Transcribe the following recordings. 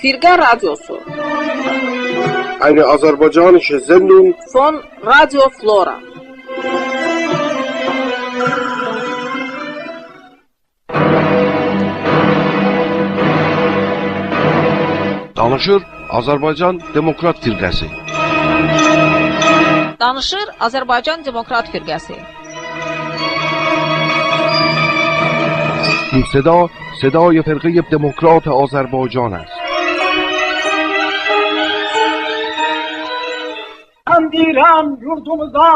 Firqə radiosu. Aynı Azərbaycan şezennun Fon Radio Flora. Danışır Azərbaycan Demokrat Firqəsi. Danışır Azərbaycan Demokrat Firqəsi. این صدا صدای فرقه دموکرات آذربایجان است. Ben direm yurdumuza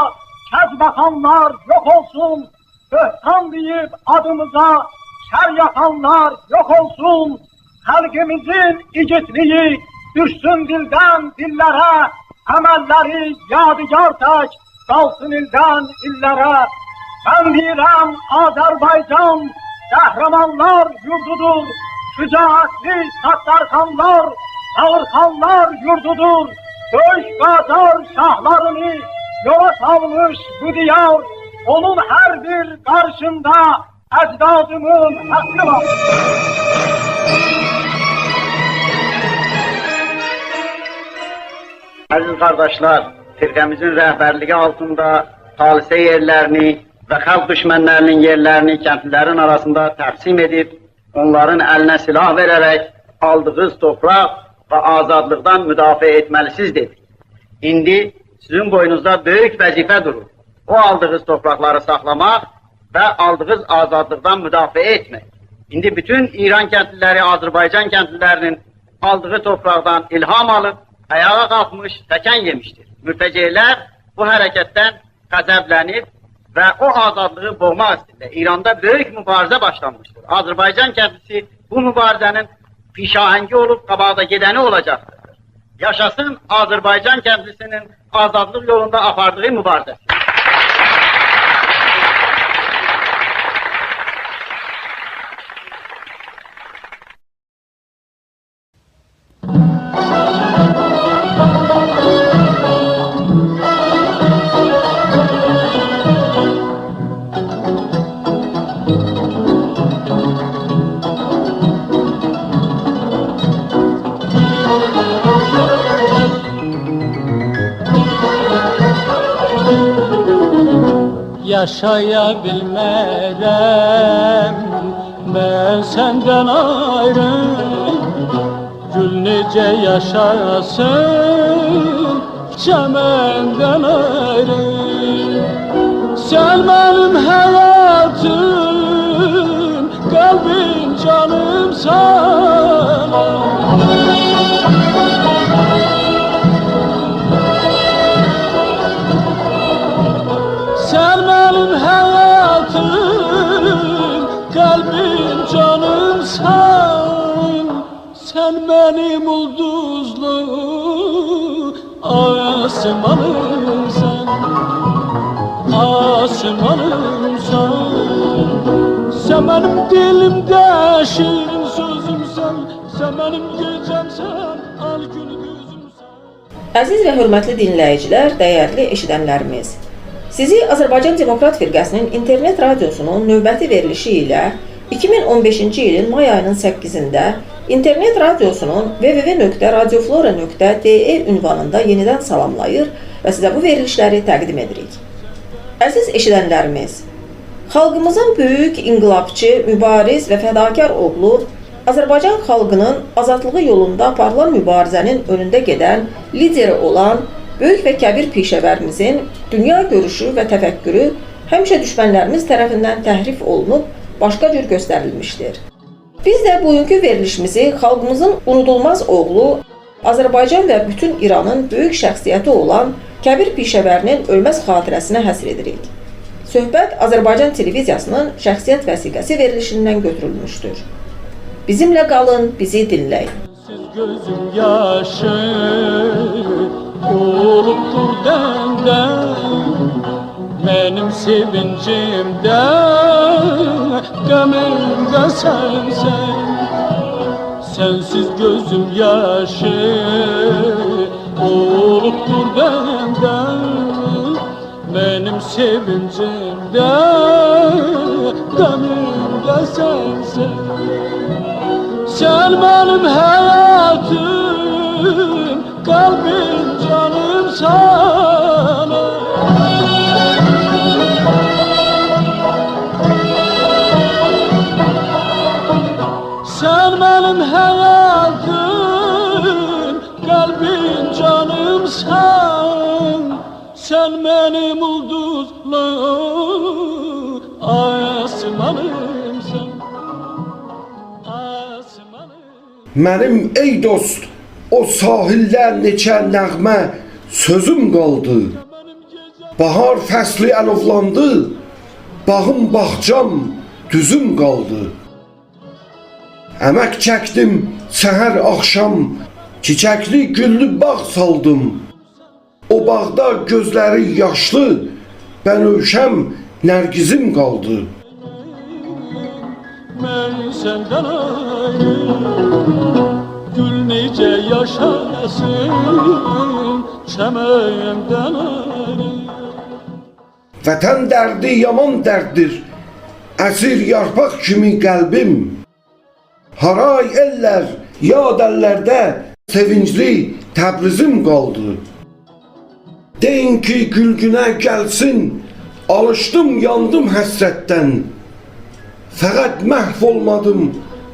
kez bakanlar yok olsun, böhtan deyip adımıza şer yapanlar yok olsun, halkımızın igitliği düşsün dilden dillere, emelleri yadigar tek kalsın ilden illere. Ben direm Azerbaycan kahramanlar yurdudur, şücaatli Sattarxanlar, Ağırxanlar yurdudur. Döş Qacar şahlarını yola salmış bu diyar, onun her bir karşında ecdadımın hakkı var. Aziz kardeşler, firqemizin rəhbərliyi altında halisə yerlərini və xalq düşmənlərinin yerlərini kəndlilərin arasında təqsim edib, onların əlinə silah verərək aldığınız torpaq və azadlıqdan müdafiə etməlisiniz dedik. İndi sizin boynunuzda böyük vəzifə durur. O aldığınız torpaqları saxlamaq və aldığınız azadlıqdan müdafiə etmək. İndi bütün İran kəndliləri, Azərbaycan kəndlilərinin aldığı torpaqdan ilham alıb, ayağa qalxmış, təkən yemişdir. Mürtəceylər bu hərəkətdən qəzəblənib və o azadlığı boğmaq istəyirlər. İranda böyük mübarizə başlanmışdır. Azərbaycan kəndlisi bu mübarizənin pişahəngi olub, qabaqda gedəni olacaqdır. Yaşasın Azərbaycan kəndlisinin azadlıq yolunda apardığı mübarizə. Yaşayabilmərəm mən səndən ayrı. Gül necə yaşasın çəməndən ayrı. Sən mənim həyatım, qəlbim, canım sana. Sen benim hayatım, kalbim, canımsan. Sen benim ulduzlu asmanımsan. Asmanımsan. Sen benim dilimde şirin sözümsen. Sen benim gecemsen, al gündüzümsen. Əziz və hörmətli dinləyicilər, dəyərli eşidənlərimiz, sizi Azərbaycan Demokrat Firqəsinin internet radiosunun növbəti verilişi ilə 2015-ci ilin may ayının 8-də internet radiosunun www.radioflora.de ünvanında yenidən salamlayır və sizə bu verilişləri təqdim edirik. Əziz eşidənlərimiz, xalqımızın böyük inqilabçı, mübariz və fədakar oğlu, Azərbaycan xalqının azadlığı yolunda aparılan mübarizənin önündə gedən lideri olan böyük və kəbir pişəvərimizin dünya görüşü və təfəkkürü həmişə düşmənlərimiz tərəfindən təhrif olunub, başqa cür göstərilmişdir. Biz də bugünkü verilişimizi xalqımızın unudulmaz oğlu, Azərbaycan və bütün İranın böyük şəxsiyyəti olan kəbir pişəvərinin ölməz xatirəsinə həsr edirik. Söhbət Azərbaycan televiziyasının şəxsiyyət vəsiqəsi verilişindən götürülmüşdür. Bizimlə qalın, bizi dinləyin. Siz gözüm yaşı olubdur dəmdən, mənim sevincimdə, qəmimdə sənsən. Sensiz gözüm yaşı olubdur dəmdən, mənim sevincimdə, qəmimdə sənsən. Sen benim hayatım, kalbim, canım sana. Sen benim hayatım, kalbim, canım sana. Sen benim ulduzlu asmanımsın. Mənim ey dost, o sahillər neçə nəğmə sözüm qaldı. Bahar fəsli əlovlandı, bağım, bağcam, düzüm qaldı. Əmək çəkdim səhər axşam, çiçəkli güllü bağ saldım. O bağda gözləri yaşlı, bənövşəm, nərgizim qaldı. Mən səndən ayrı, gül necə yaşasın çəməyimdən ayrı. Vətən dərdi yaman dərddir, əsir yarpaq kimi qəlbim. Haray ellər, yad əllərdə sevincli Təbrizim qaldı. Deyin ki gülgünə gəlsin, alışdım, yandım həsrətdən. Fəqət məhv olmadım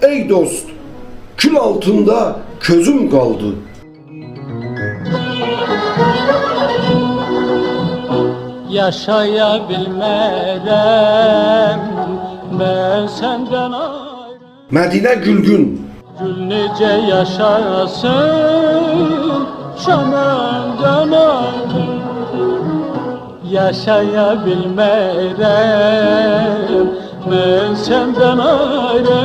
ey dost, kül altında közüm qaldı. Yaşaya bilmərəm mən səndən ayrı. Mədinə Gülgün. Gül necə yaşasın şəməndən ayrı. Yaşaya bilmərəm mən səndən ayrı.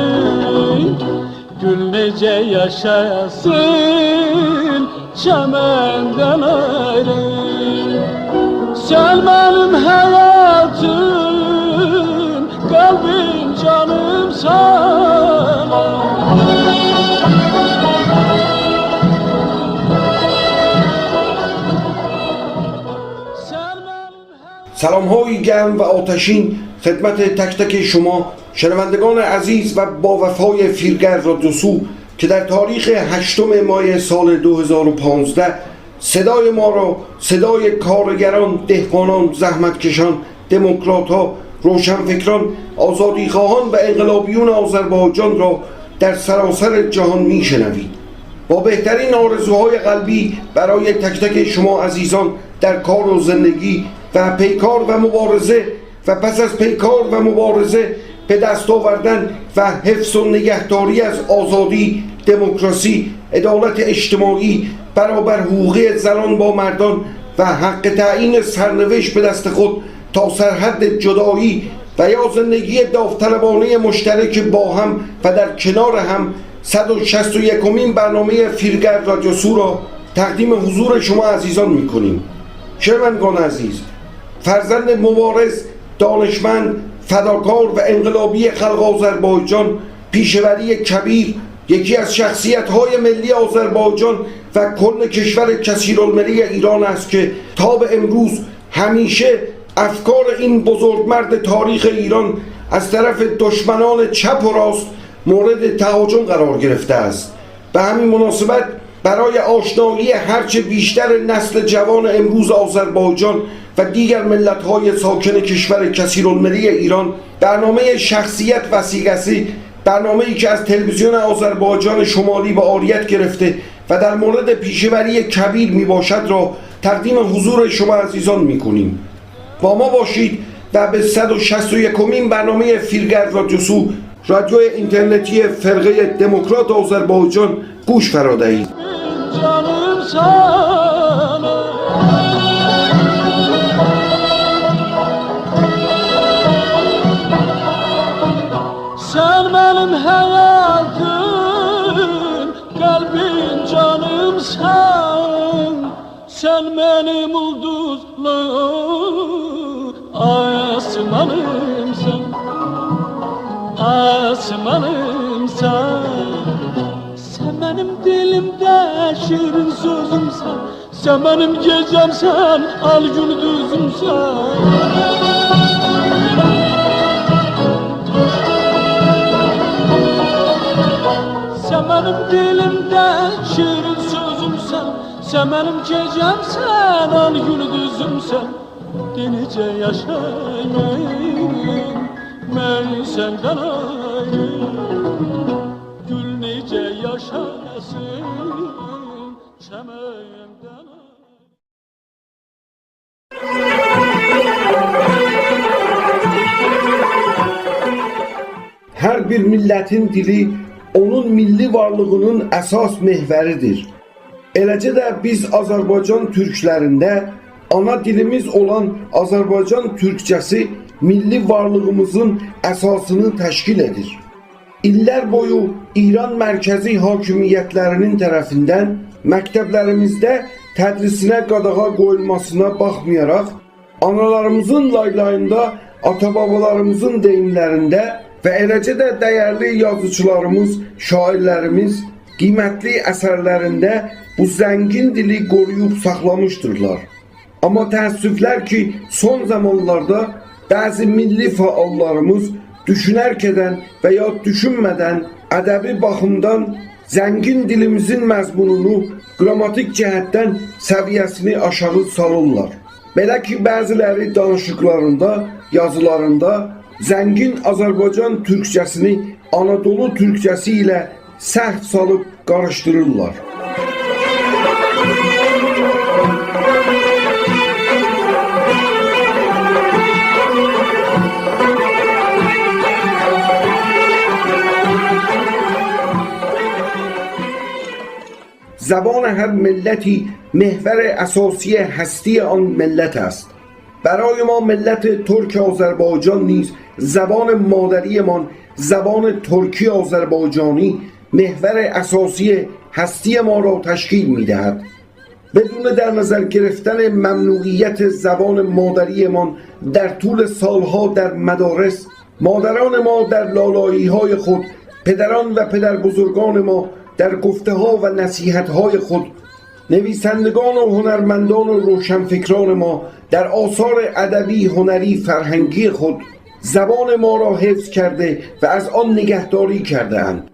Gül necə yaşasın çemenden ayrı. Sen benim hayatım, kalbim, canım sana. سلام های گرم و آتشین خدمت تک تک شما شنوندگان عزیز و با وفای فیلگر رادیو سو که در تاریخ 8 ماه سال 2015 صدای ما را، صدای کارگران، دهقانان، زحمتکشان، دموکرات‌ها، روشنفکران، آزادیخواهان و انقلابیون آذربایجان را در سراسر جهان میشنوید. با بهترین آرزوهای قلبی برای تک تک شما عزیزان در کار و زندگی و پیکار و مبارزه و پس از پیکار و مبارزه به دست آوردن و حفظ و نگهداری از آزادی، دموکراسی، عدالت اجتماعی، برابر حقوقی زنان با مردان و حق تعیین سرنوشت به دست خود تا سرحد جدایی و یا زندگی داوطلبانه مشترک با هم و در کنار هم 161مین برنامه فیلگر رادیو سو را تقدیم حضور شما عزیزان می‌کنیم. شنوندگان عزیز، فرزند مبارز، دانشمند، فداکار و انقلابی خلق آذربایجان، پیشوری کبیر، یکی از شخصیت‌های ملی آذربایجان و کل کشور کثیرالملت ایران است که تا به امروز همیشه افکار این بزرگمرد تاریخ ایران از طرف دشمنان چپ و راست مورد تهاجم قرار گرفته است. به همین مناسبت برای آشنایی هرچه بیشتر نسل جوان امروز آذربایجان و دیگر ملت‌های ساکن کشور کثیرالملت ایران برنامه شخصیت وسیقسی، برنامه‌ای که از تلویزیون آذربایجان شمالی به عاریت گرفته و در مورد پیشوری کبیر میباشد را تقدیم حضور شما عزیزان میکنیم. با ما باشید و به 161مین برنامه فیلگر رادیو سو، رادیو اینترنتی فرقه دموکرات آذربایجان گوش فرا دهید. Canım sana. Sen benim hayatım, kalbim, canım sen. Sen benim ulduzlu asmanımsın, asmanımsın. Sen benim dilimde şirin sözümsen, sen benim gecemsen, al gündüzümsen. Sen benim dilimde şirin sözümsen, sen benim gecemsen, al gündüzümsen. Denice yaşayayım, ben senden ayrı. Gül nice yaşasın, çemenden ayrı. Her bir milletin dili onun milli varlığının əsas mehvəridir. Eləcə də biz Azərbaycan türklərində ana dilimiz olan Azərbaycan türkçəsi milli varlığımızın əsasını təşkil edir. İllər boyu İran mərkəzi hakimiyyətlərinin tərəfindən məktəblərimizdə tədrisinə qadağa qoyulmasına baxmayaraq, analarımızın laylayında, ata-babalarımızın deyimlərində və eləcə də dəyərli yazıçılarımız, şairlərimiz qiymətli əsərlərində bu zəngin dili qoruyub saxlamışdırlar. Amma təəssüflər ki, son zamanlarda bəzi milli fəallarımız düşünərkədən və ya düşünmədən ədəbi baxımdan zəngin dilimizin məzmununu qrammatik cəhətdən səviyyəsini aşağı salırlar. Belə ki, bəziləri danışıqlarında, yazılarında zəngin Azərbaycan türkçəsini Anadolu türkçəsi ilə səhv salıb qarışdırırlar. زبان هر ملتی محور اساسی هستی آن ملت است. برای ما ملت ترک آذربایجان نیز زبان مادریمان، زبان ترکی آذربایجانی محور اساسی هستی ما را تشکیل می دهد. بدون در نظر گرفتن ممنوعیت زبان مادریمان در طول سالها در مدارس، مادران ما در لالایی های خود، پدران و پدر بزرگان ما در گفته ها و نصیحت های خود، نویسندگان و هنرمندان و روشنفکران ما در آثار ادبی، هنری، فرهنگی خود زبان ما را حفظ کرده و از آن نگهداری کرده اند.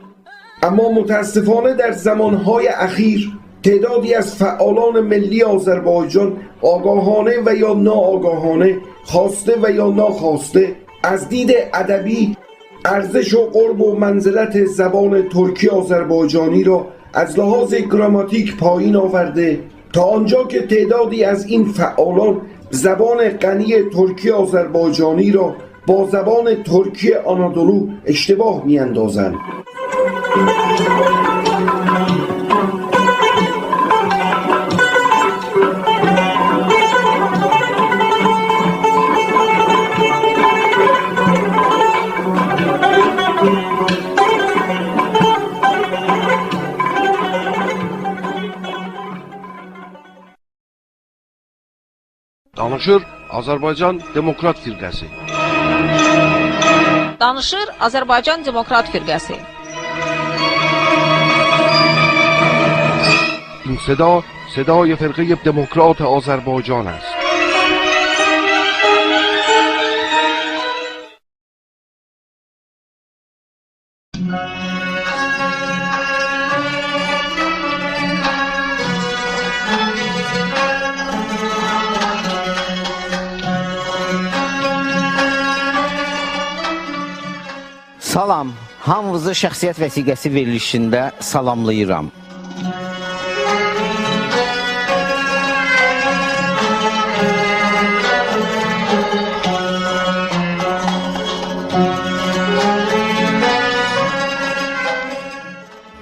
اما متاسفانه در زمانهای اخیر تعدادی از فعالان ملی آذربایجان آگاهانه و یا ناآگاهانه، خواسته و یا ناخواسته، از دید ادبی ارزش و قرب و منزلت زبان ترکی آذربایجانی را از لحاظ گراماتیک پایین آورده، تا آنجا که تعدادی از این فعالان زبان غنی ترکی آذربایجانی را با زبان ترکی آنادولو اشتباه می‌اندازند. Danışır Azərbaycan Demokrat Firqəsi. Danışır Azərbaycan Demokrat Firqəsi. این صدا صدای فرقه دموکرات آذربایجان است. Salam, hamınızı şəxsiyyət vəsiqəsi verilişində salamlayıram.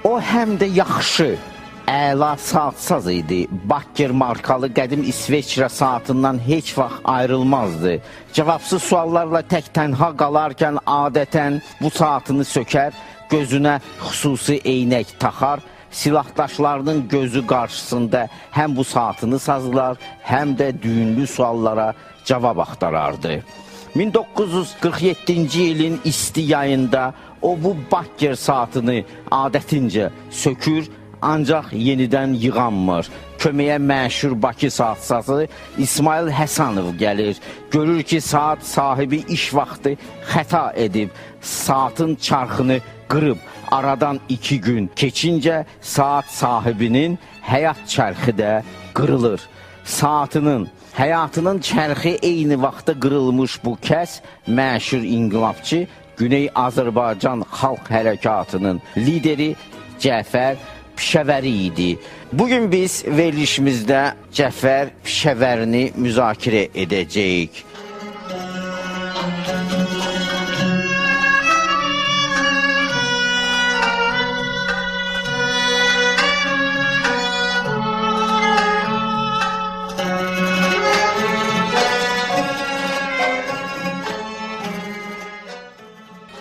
O həm də yaxşı, əla saatsaz idi. Bakker markalı qədim İsveçrə saatından heç vaxt ayrılmazdı. Cavabsız suallarla tək tənha qalarkən adətən bu saatını sökər, gözünə xüsusi eynək taxar, silahdaşlarının gözü qarşısında həm bu saatını sazlar, həm də düyünlü suallara cavab axtarardı. 1947-ci ilin isti yayında o bu Bakker saatını adətincə sökür, ancaq yenidən yığanmır. Köməyə məşhur Bakı saatsazı İsmail Həsanov gəlir. Görür ki, saat sahibi iş vaxtı xəta edib, saatın çarxını qırıb. Aradan 2 gün keçincə saat sahibinin həyat çərxi də qırılır. Saatının, həyatının çərxi eyni vaxtda qırılmış bu kəs məşhur inqilabçı Güney Azərbaycan Xalq Hərəkatının lideri Cəfər Pişəvəri idi. Bugün biz verilişimizdə Cəfər Pişəvərini müzakirə edəcəyik.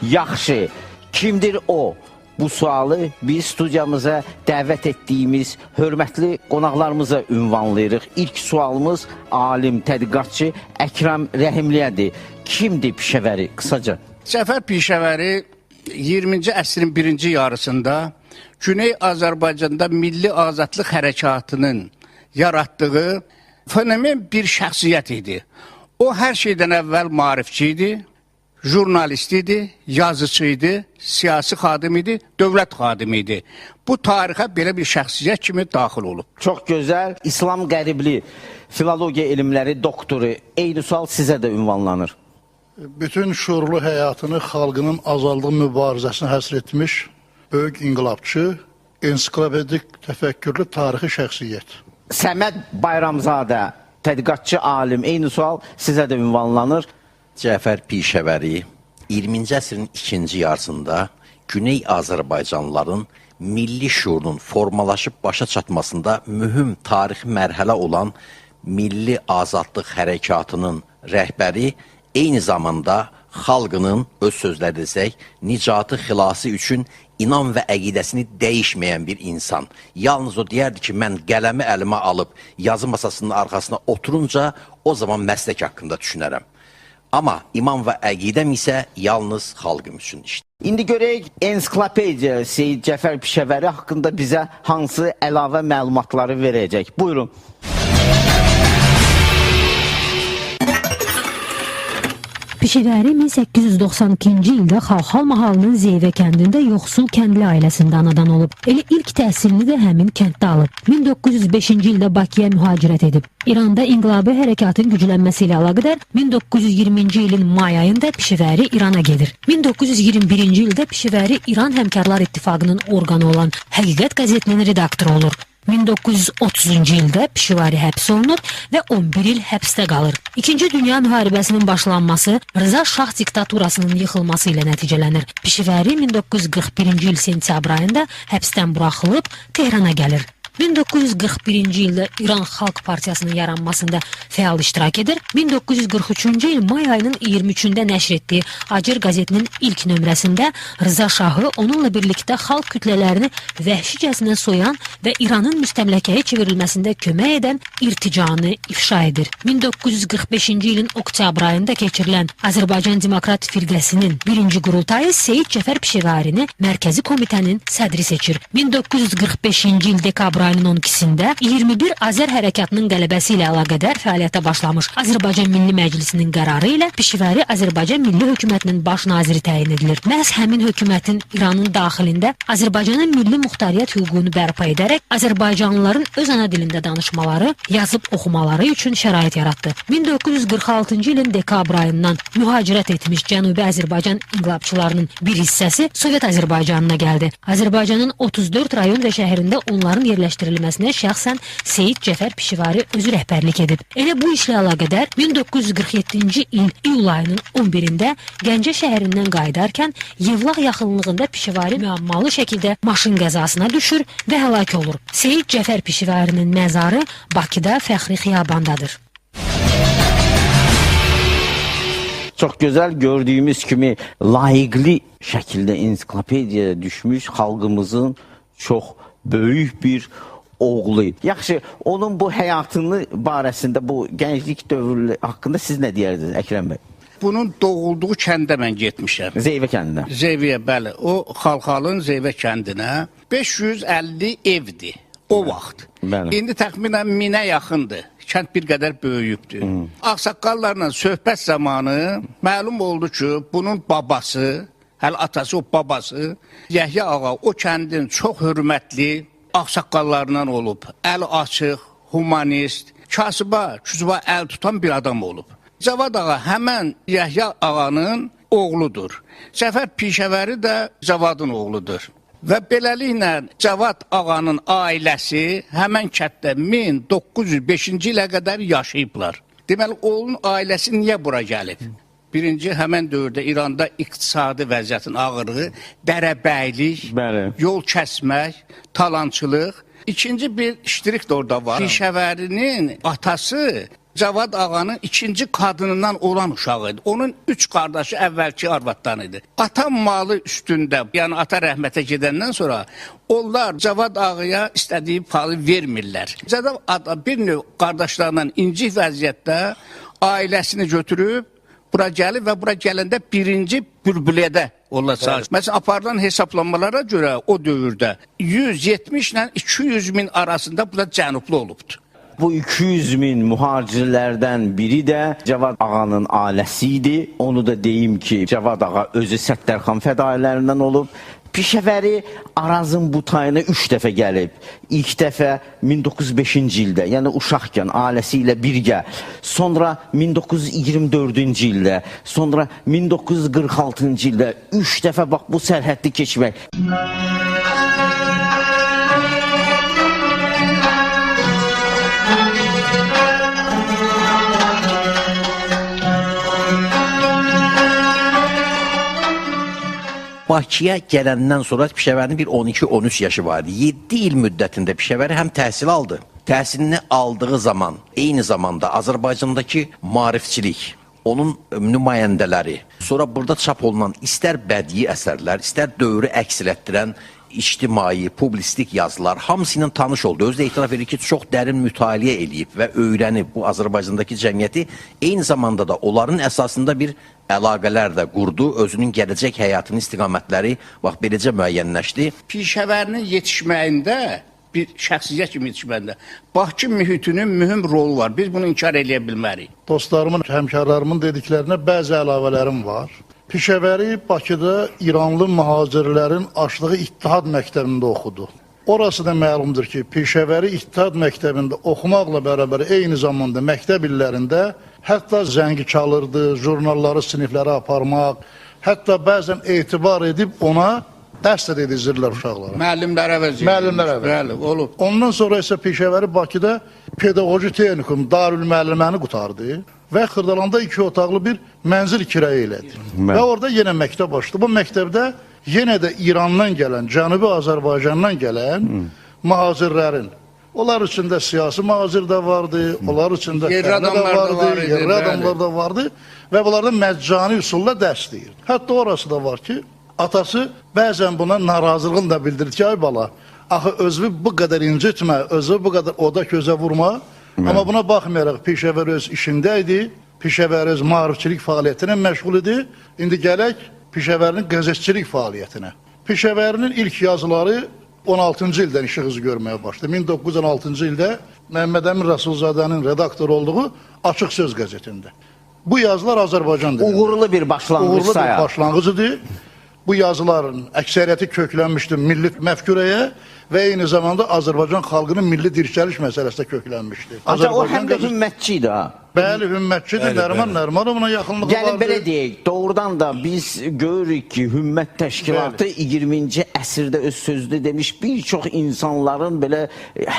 Yaxşı, kimdir o? Bu sualı biz studiyamıza dəvət etdiyimiz hörmətli qonaqlarımıza ünvanlayırıq. İlk sualımız alim, tədqiqatçı Əkrəm Rəhimliyədir. Kimdir Pişəvəri? Qısaca. Cəfər Pişəvəri 20-ci əsrin birinci yarısında Güney Azərbaycanda Milli Azadlıq Hərəkatının yaratdığı fenomen bir şəxsiyyət idi. O hər şeydən əvvəl maarifçi idi, jurnalist idi, yazıcı idi, siyasi xadim idi, dövlət xadimi idi. Bu tarixə belə bir şəxsiyyət kimi daxil olub. Çox gözəl. İslam qəribli filologiya elmləri doktoru. Eyni sual sizə də ünvanlanır. Bütün şuurlu həyatını xalqının azadlığı mübarizəsinə həsr etmiş böyük inqilabçı, ensiklopedik təfəkkürlü tarixi şəxsiyyət. Səməd Bayramzadə, tədqiqatçı alim. Eyni sual sizə də ünvanlanır. Cəfər Pişəvəri 20-ci əsrin ikinci yarısında Güney Azərbaycanlıların milli şuurunun formalaşıb başa çatmasında mühüm tarixi mərhələ olan Milli Azadlıq Hərəkatının rəhbəri, eyni zamanda xalqının öz sözləri desək, nicatı xilası üçün inan və əqidəsini dəyişməyən bir insan. Yalnız o deyərdi ki, mən qələmi əlimə alıb yazı masasının arxasına oturunca o zaman məslək haqqında düşünərəm. Amma iman və əqidəm isə yalnız xalqım üçün işdir. İndi görək, ensiklopediya Seyid Cəfər Pişəvəri haqqında bizə hansı əlavə məlumatları verəcək. Buyurun. Pişəvəri 1892-ci ildə Xalxal mahalının Zeyvə kəndində yoxsul kəndli ailəsində anadan olub. Elə ilk təhsilini də həmin kənddə alıb. 1905-ci ildə Bakıya mühacirət edib. İranda inqilabi hərəkatın güclənməsi ilə əlaqədar 1920-ci ilin may ayında Pişəvəri İrana gedir. 1921-ci ildə Pişəvəri İran Həmkarlar İttifaqının orqanı olan Həqiqət qəzetinin redaktoru olur. 1930-cu ildə Pişəvəri həbs olunur və 11 il həbsdə qalır. İkinci Dünya müharibəsinin başlanması Rıza Şah diktaturasının yıxılması ilə nəticələnir. Pişəvəri 1941-ci il sentyabr ayında həbsdən buraxılıb Tehrana gəlir. 1941-ci ildə İran Xalq Partiyasının yaranmasında fəal iştirak edir. 1943-cü il may ayının 23-də nəşr etdiyi Acır qəzetinin ilk nömrəsində Rıza Şahı onunla birlikdə xalq kütlələrini vəhşicəsinə soyan və İranın müstəmləkəyə çevrilməsində kömək edən irticanı ifşa edir. 1945-ci ilin oktyabr ayında keçirilən Azərbaycan Demokrat Firqəsinin birinci qurultayı Seyid Cəfər Pişəvərini Mərkəzi Komitənin sədri seçir. 1945-ci il dekabr ayının 12-sində 21 Azər hərəkatının qələbəsi ilə əlaqədar fəaliyyətə başlamış Azərbaycan Milli Məclisinin qərarı ilə Pişəvəri Azərbaycan Milli Hökumətinin baş naziri təyin edilir. Məhz həmin hökumətin İranın daxilində Azərbaycanın milli muxtariyyət hüququnu bərpa edərək Azərbaycanlıların öz ana dilində danışmaları, yazıb oxumaları üçün şərait yaratdı. 1946-cı ilin dekabr ayından mühacirət etmiş Cənubi Azərbaycan inqilabçılarının bir hissəsi Sovet Azərbaycanına gəldi. Azərbaycanın 34 rayon və şəhərində onların yerləşdirilməsinə şəxsən Seyid Cəfər Pişəvəri özü rəhbərlik edib. Elə bu işlə əlaqədar 1947-ci il iyul ayının 11-də Gəncə şəhərindən qayıdarkən Yevlax yaxınlığında Pişəvəri müəmmalı şəkildə maşın qəzasına düşür və həlak olur. Seyid Cəfər Pişəvərinin məzarı Bakıda Fəxri Xiyabandadır. Çox gözəl gördüyümüz kimi layiqli şəkildə ensiklopediyaya düşmüş xalqımızın çox böyük bir oğlu. Yaxşı, onun bu həyatını barəsində, bu gənclik dövrü haqqında siz nə deyərdiniz Əkrəm bəy? Bunun doğulduğu kəndə mən getmişəm. Zeyvə kəndinə. Zeyvəyə, bəli. O Xalxalın Zeyvə kəndinə 550 evdir o vaxt. Bəli. İndi təxminən 1000-ə yaxındır. Kənd bir qədər böyüyübdür. Ağsaqqallarla söhbət zamanı məlum oldu ki, bunun babası, hələ atası o babası, Yəhya ağa o kəndin çox hörmətli ağsaqqallarından olub. Əl açıq, humanist, kasıba, küzba əl tutan bir adam olub. Cavad ağa həmən Yəhya ağanın oğludur. Cəfər Pişəvəri də Cavadın oğludur. Və beləliklə Cavad ağanın ailəsi həmən kənddə 1905-ci ilə qədər yaşayıblar. Deməli, onun ailəsi niyə bura gəlib? Birinci, həmən dövrdə İranda iqtisadi vəziyyətin ağırlığı, dərəbəylik, yol kəsmək, talançılıq. İkinci bir iştirik də orada var. Pişəvərinin atası Cavad ağanın ikinci qadınından olan uşağı idi. Onun 3 qardaşı əvvəlki arvaddan idi. Ata malı üstündə, yəni ata rəhmətə gedəndən sonra onlar Cavad ağaya istədiyi palı vermirlər. Cavad ağa bir növ qardaşlarla incik vəziyyətdə ailəsini götürüb bura gəlib və bura gələndə birinci bülbülədə olacaq. Məsələn, aparılan hesablanmalara görə o dövrdə 170 ilə 200 min arasında bu da cənublu olubdur. Bu 200 min mühacirlərdən biri də Cavad ağanın ailəsi idi. Onu da deyim ki, Cavad ağa özü Səttərxan fədaililərindən olub. Pişəvəri Arazın bu tayına 3 dəfə gəlib. İlk dəfə 1905-ci ildə, yəni uşaqkən ailəsi ilə birgə. Sonra 1924-cü ildə, sonra 1946-cı ildə 3 dəfə bax bu sərhəddi keçmək. Bakıya gələndən sonra Pişəvərinin bir 12-13 yaşı vardı. 7 il müddətində Pişəvəri həm təhsil aldı. Təhsilini aldığı zaman, eyni zamanda Azərbaycandakı maarifçilik, onun nümayəndələri, sonra burada çap olunan istər bədii əsərlər, istər dövrü əks etdirən ictimai, publistik yazılar hamısı ilə tanış oldu. Özü də etiraf edir ki, çox dərin mütaliə eləyib və öyrənib bu Azərbaycandakı cəmiyyəti, eyni zamanda da onların əsasında bir əlaqələr də qurdu, özünün gələcək həyatının istiqamətləri vaxt beləcə müəyyənləşdi. Pişəvərinin yetişməyində, bir şəxsiyyət kimi yetişməyində Bakı mühitinin mühüm rolu var. Biz bunu inkar edə bilmərik. Dostlarımın, həmkarlarımın dediklərinə bəzi əlavələrim var. Pişəvəri Bakıda İranlı mühacirlərin açdığı İttihad məktəbində oxudu. Orası da məlumdur ki, Pişəvəri İttihad məktəbində oxumaqla bərabər eyni zamanda məktəb illərində hətta zəngi çalırdı, jurnalları siniflərə aparmaq, hətta bəzən etibar edib ona dərs də edizirlər uşaqlara. Müəllimlərə vəzir. Müəllimlərə vəzir. Bəli, olub. Ondan sonra isə Pişəvəri Bakıda pedaqoji texnikum, Darülmüəlliməni qutardı və Xırdalanda 2 otaqlı bir mənzil kirayə elədi. Və orada yenə məktəb açdı. Bu məktəbdə yenə də İrandan gələn, Cənubi Azərbaycandan gələn mühacirlərin, onlar içində siyasi mühacir də vardı, onlar içində yerli adamlar da vardı və bunlarda məccani üsulla dərs deyir. Hətta orası da var ki, atası bəzən buna narazılığını da bildirir ki, ay bala, axı özünü bu qədər incitmə, özünü bu qədər oda közə vurma. Amma buna baxmayaraq Pişəvər öz işində idi, Pişəvər öz maarifçilik fəaliyyətinə məşğul idi. İndi gələk Pişəvərinin qəzetçilik fəaliyyətinə. Pişəvərinin ilk yazıları 16-cı ildən işıq üzü görməyə başladı. 1916-cı ildə Məhəmməd Əmin Rəsulzadənin redaktor olduğu Açıq Söz qəzetində. Bu yazılar Azərbaycan dilində. Uğurlu bir başlanğıc sayar. Uğurlu bir başlanğıcıdır. Bu yazıların əksəriyyəti köklənmişdir milli məfkurəyə və eyni zamanda Azərbaycan xalqının milli dirçəliş məsələsində köklənmişdir. Ancaq o həm də hümmətçi idi ha. Bəli, hümmətçidir. Nəriman Nərimanovla yaxınlığı vardı. Gəlin belə deyək, doğrudan da biz görürük ki, Hümmət Təşkilatı 20-ci əsrdə öz sözdə demiş bir çox insanların belə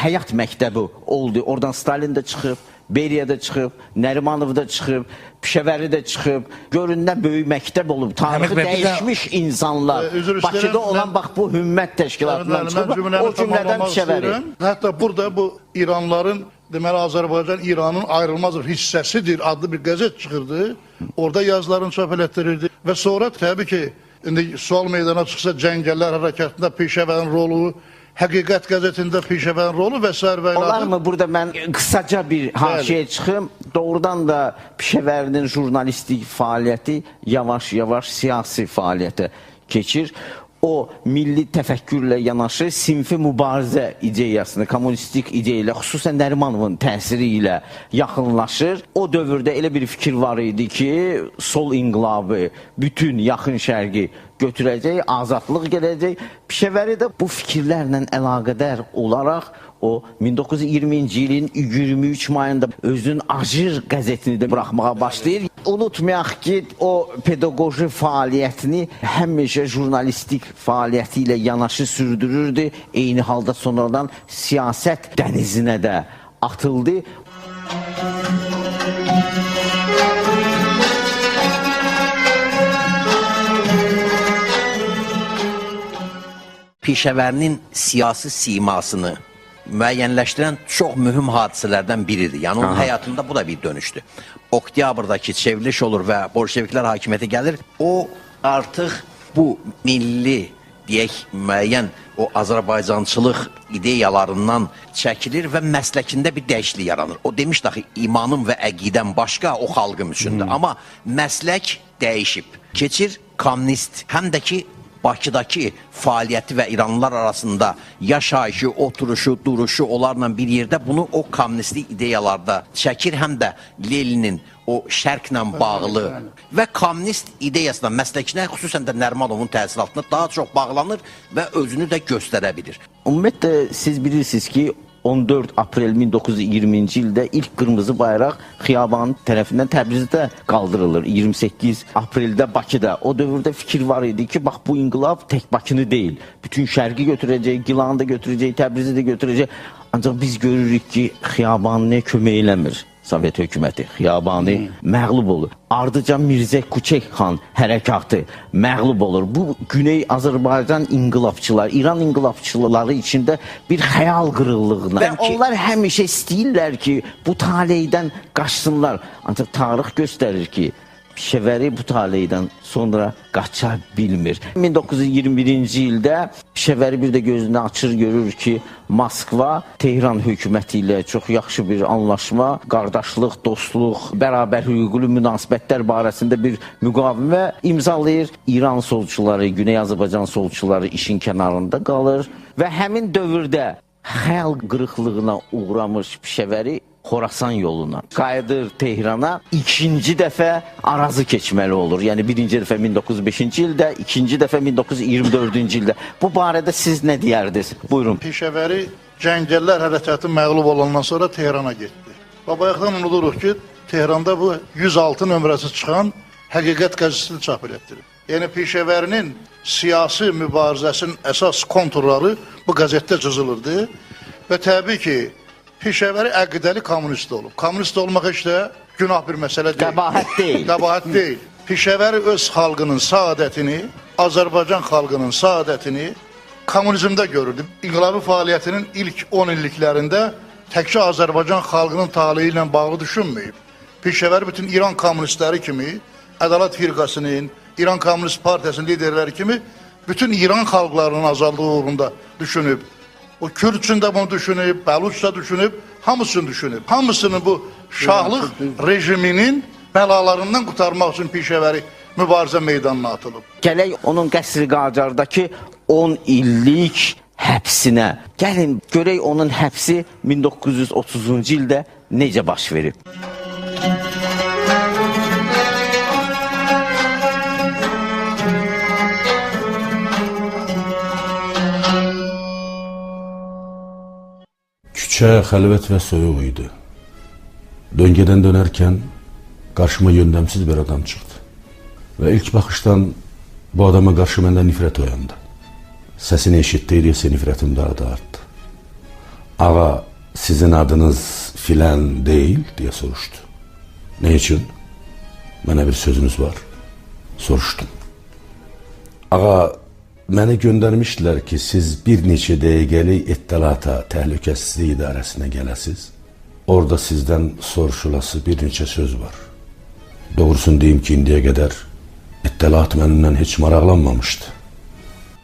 həyat məktəbi oldu. Oradan Stalin də çıxıb, Beriya da çıxıb, Nərimanov da çıxıb, Pişəvəri də çıxıb, göründən böyük məktəb olub, tarixi dəyişmiş insanlar. Bakıda olan bax bu Hümmət Təşkilatından çıxıb, o cümlədən Pişəvəri. Hətta burada bu İranların, deməli Azərbaycan İranın ayrılmaz bir hissəsidir adlı bir qəzet çıxırdı. Orada yazılarını çap elətdirirdi və sonra təbii ki, indi sual meydana çıxsa Cəngəllər hərəkatında Pişəvərin rolu, Həqiqət qəzetində Pişəvərin rolu və s. Olar mı burada mən qısaca bir haşiyə çıxım? Doğrudan da Pişəvərinin jurnalistik fəaliyyəti yavaş-yavaş siyasi fəaliyyətə keçir. O milli təfəkkürlə yanaşı sinfi mübarizə ideyasını, kommunistik ideya ilə, xüsusən Nərimanovun təsiri ilə yaxınlaşır. O dövrdə elə bir fikir var idi ki, sol inqilabı, bütün yaxın şərqi götürəcək, azadlıq gələcək. Pişəvəri də bu fikirlərlə əlaqədar olaraq o 1920-ci ilin 23 mayında özünün Ajir qəzetini də buraxmağa başlayır. Unutmayaq ki, o pedaqoji fəaliyyətini həmişə jurnalistik fəaliyyəti ilə yanaşı sürdürürdü. Eyni halda sonradan siyasət dənizinə də atıldı. Pişəvərinin siyasi simasını müəyyənləşdirən çox mühüm hadisələrdən biridir. Yəni onun həyatında bu da bir dönüşdür. Oktyabrdakı çevriliş olur və Bolşeviklər hakimiyyətə gəlir. O artıq bu milli, deyək, müəyyən o Azərbaycançılıq ideyalarından çəkilir və məsləkində bir dəyişiklik yaranır. O demişdi axı, imanım və əqidəm başqa o xalqım üçündür. Amma məslək dəyişib. Keçir kommunist, həm də ki Bakıdakı fəaliyyəti və İranlılar arasında yaşayışı, oturuşu, duruşu onlarla bir yerdə bunu o kommunistlik ideyalarda çəkir, həm də Leninin o şərqlə bağlı və kommunist ideyasına, məsləkinə, xüsusən də Nərimanovun təsir altında daha çox bağlanır və özünü də göstərə bilir. Ümumiyyətlə, siz bilirsiniz ki, 14 aprel 1920-ci ildə ilk qırmızı bayraq Xiyaban tərəfindən Təbrizdə qaldırılır. 28 apreldə Bakıda. O dövrdə fikir var idi ki, bax bu inqilab tək Bakını deyil. Bütün şərqi götürəcək, Gilanı da götürəcək, Təbrizi də götürəcək. Ancaq biz görürük ki, Xiyaban nə kömək eləmir. Sovet hökuməti Xiyabani məğlub olur. Ardıca Mirzə Kuçek xan hərəkatı məğlub olur. Bu Güney Azərbaycan inqilabçılar, İran inqilabçıları içində bir xəyal qırıqlığına. Və onlar həmişə istəyirlər ki, bu taleydən qaçsınlar. Ancaq tarix göstərir ki, Pişəvəri bu taleydən sonra qaça bilmir. 1921-ci ildə Pişəvəri bir də gözünü açır, görür ki, Moskva Tehran hökuməti ilə çox yaxşı bir anlaşma, qardaşlıq, dostluq, bərabər hüquqlu münasibətlər barəsində bir müqavilə imzalayır. İran solçuları, Güney Azərbaycan solçuları işin kənarında qalır və həmin dövrdə xəyal qırıqlığına uğramış Pişəvəri Xorasan yoluna qayıdır Tehrana. İkinci dəfə Arazı keçməli olur. Yəni birinci dəfə 1905-ci ildə, ikinci dəfə 1924-cü ildə. Bu barədə siz nə deyərdiniz? Buyurun. Pişəvəri cəngəllər hərəkatı məğlub olandan sonra Tehrana getdi. Və bayaqdan unuduruq ki, Tehranda bu 106 nömrəsi çıxan Həqiqət qəzetini çap etdirir. Yəni Pişəvərinin siyasi mübarizəsinin əsas konturları bu qəzetdə cızılırdı və təbii ki, Pişəvəri əqidəli kommunist olub. Kommunist olmaq heç də günah bir məsələ deyil. Qəbahət deyil. Qəbahət deyil. Pişəvəri öz xalqının saadətini, Azərbaycan xalqının saadətini kommunizmdə görürdü. İnqilabi fəaliyyətinin ilk 10 illiklərində təkcə Azərbaycan xalqının taleyi ilə bağlı düşünməyib. Pişəvəri bütün İran kommunistləri kimi, Ədalət firqasının, İran Komünist Partiyasının liderləri kimi bütün İran xalqlarının azadlığı uğrunda düşünüb. O Kürd üçün də bunu düşünüb, Bəluç da düşünüb, hamısını düşünüb. Hamısını bu şahlıq rejiminin bəlalarından qurtarmaq üçün Pişəvəri mübarizə meydanına atılıb. Gələk onun Qəsri Qacardakı 10 illik həbsinə. Gəlin görək onun həbsi 1930-cu ildə necə baş verib. Küçə xəlvət və soyuq idi. Döngədən dönərkən qarşıma yöndəmsiz bir adam çıxdı. Və ilk baxışdan bu adama qarşı məndə nifrət oyandı. Səsini eşitdikcə nifrətim daha da artdı. Ağa, sizin adınız filan deyil, deyə soruşdu. Nə üçün? Mənə bir sözünüz var. Soruşdum. Ağa, məni göndərmişdilər ki, siz bir neçə dəqiqəlik İttilata Təhlükəsizlik İdarəsinə gələsiz. Orada sizdən soruşulası bir neçə söz var. Doğrusunu deyim ki, indiyə qədər İttilat mənimlə heç maraqlanmamışdı.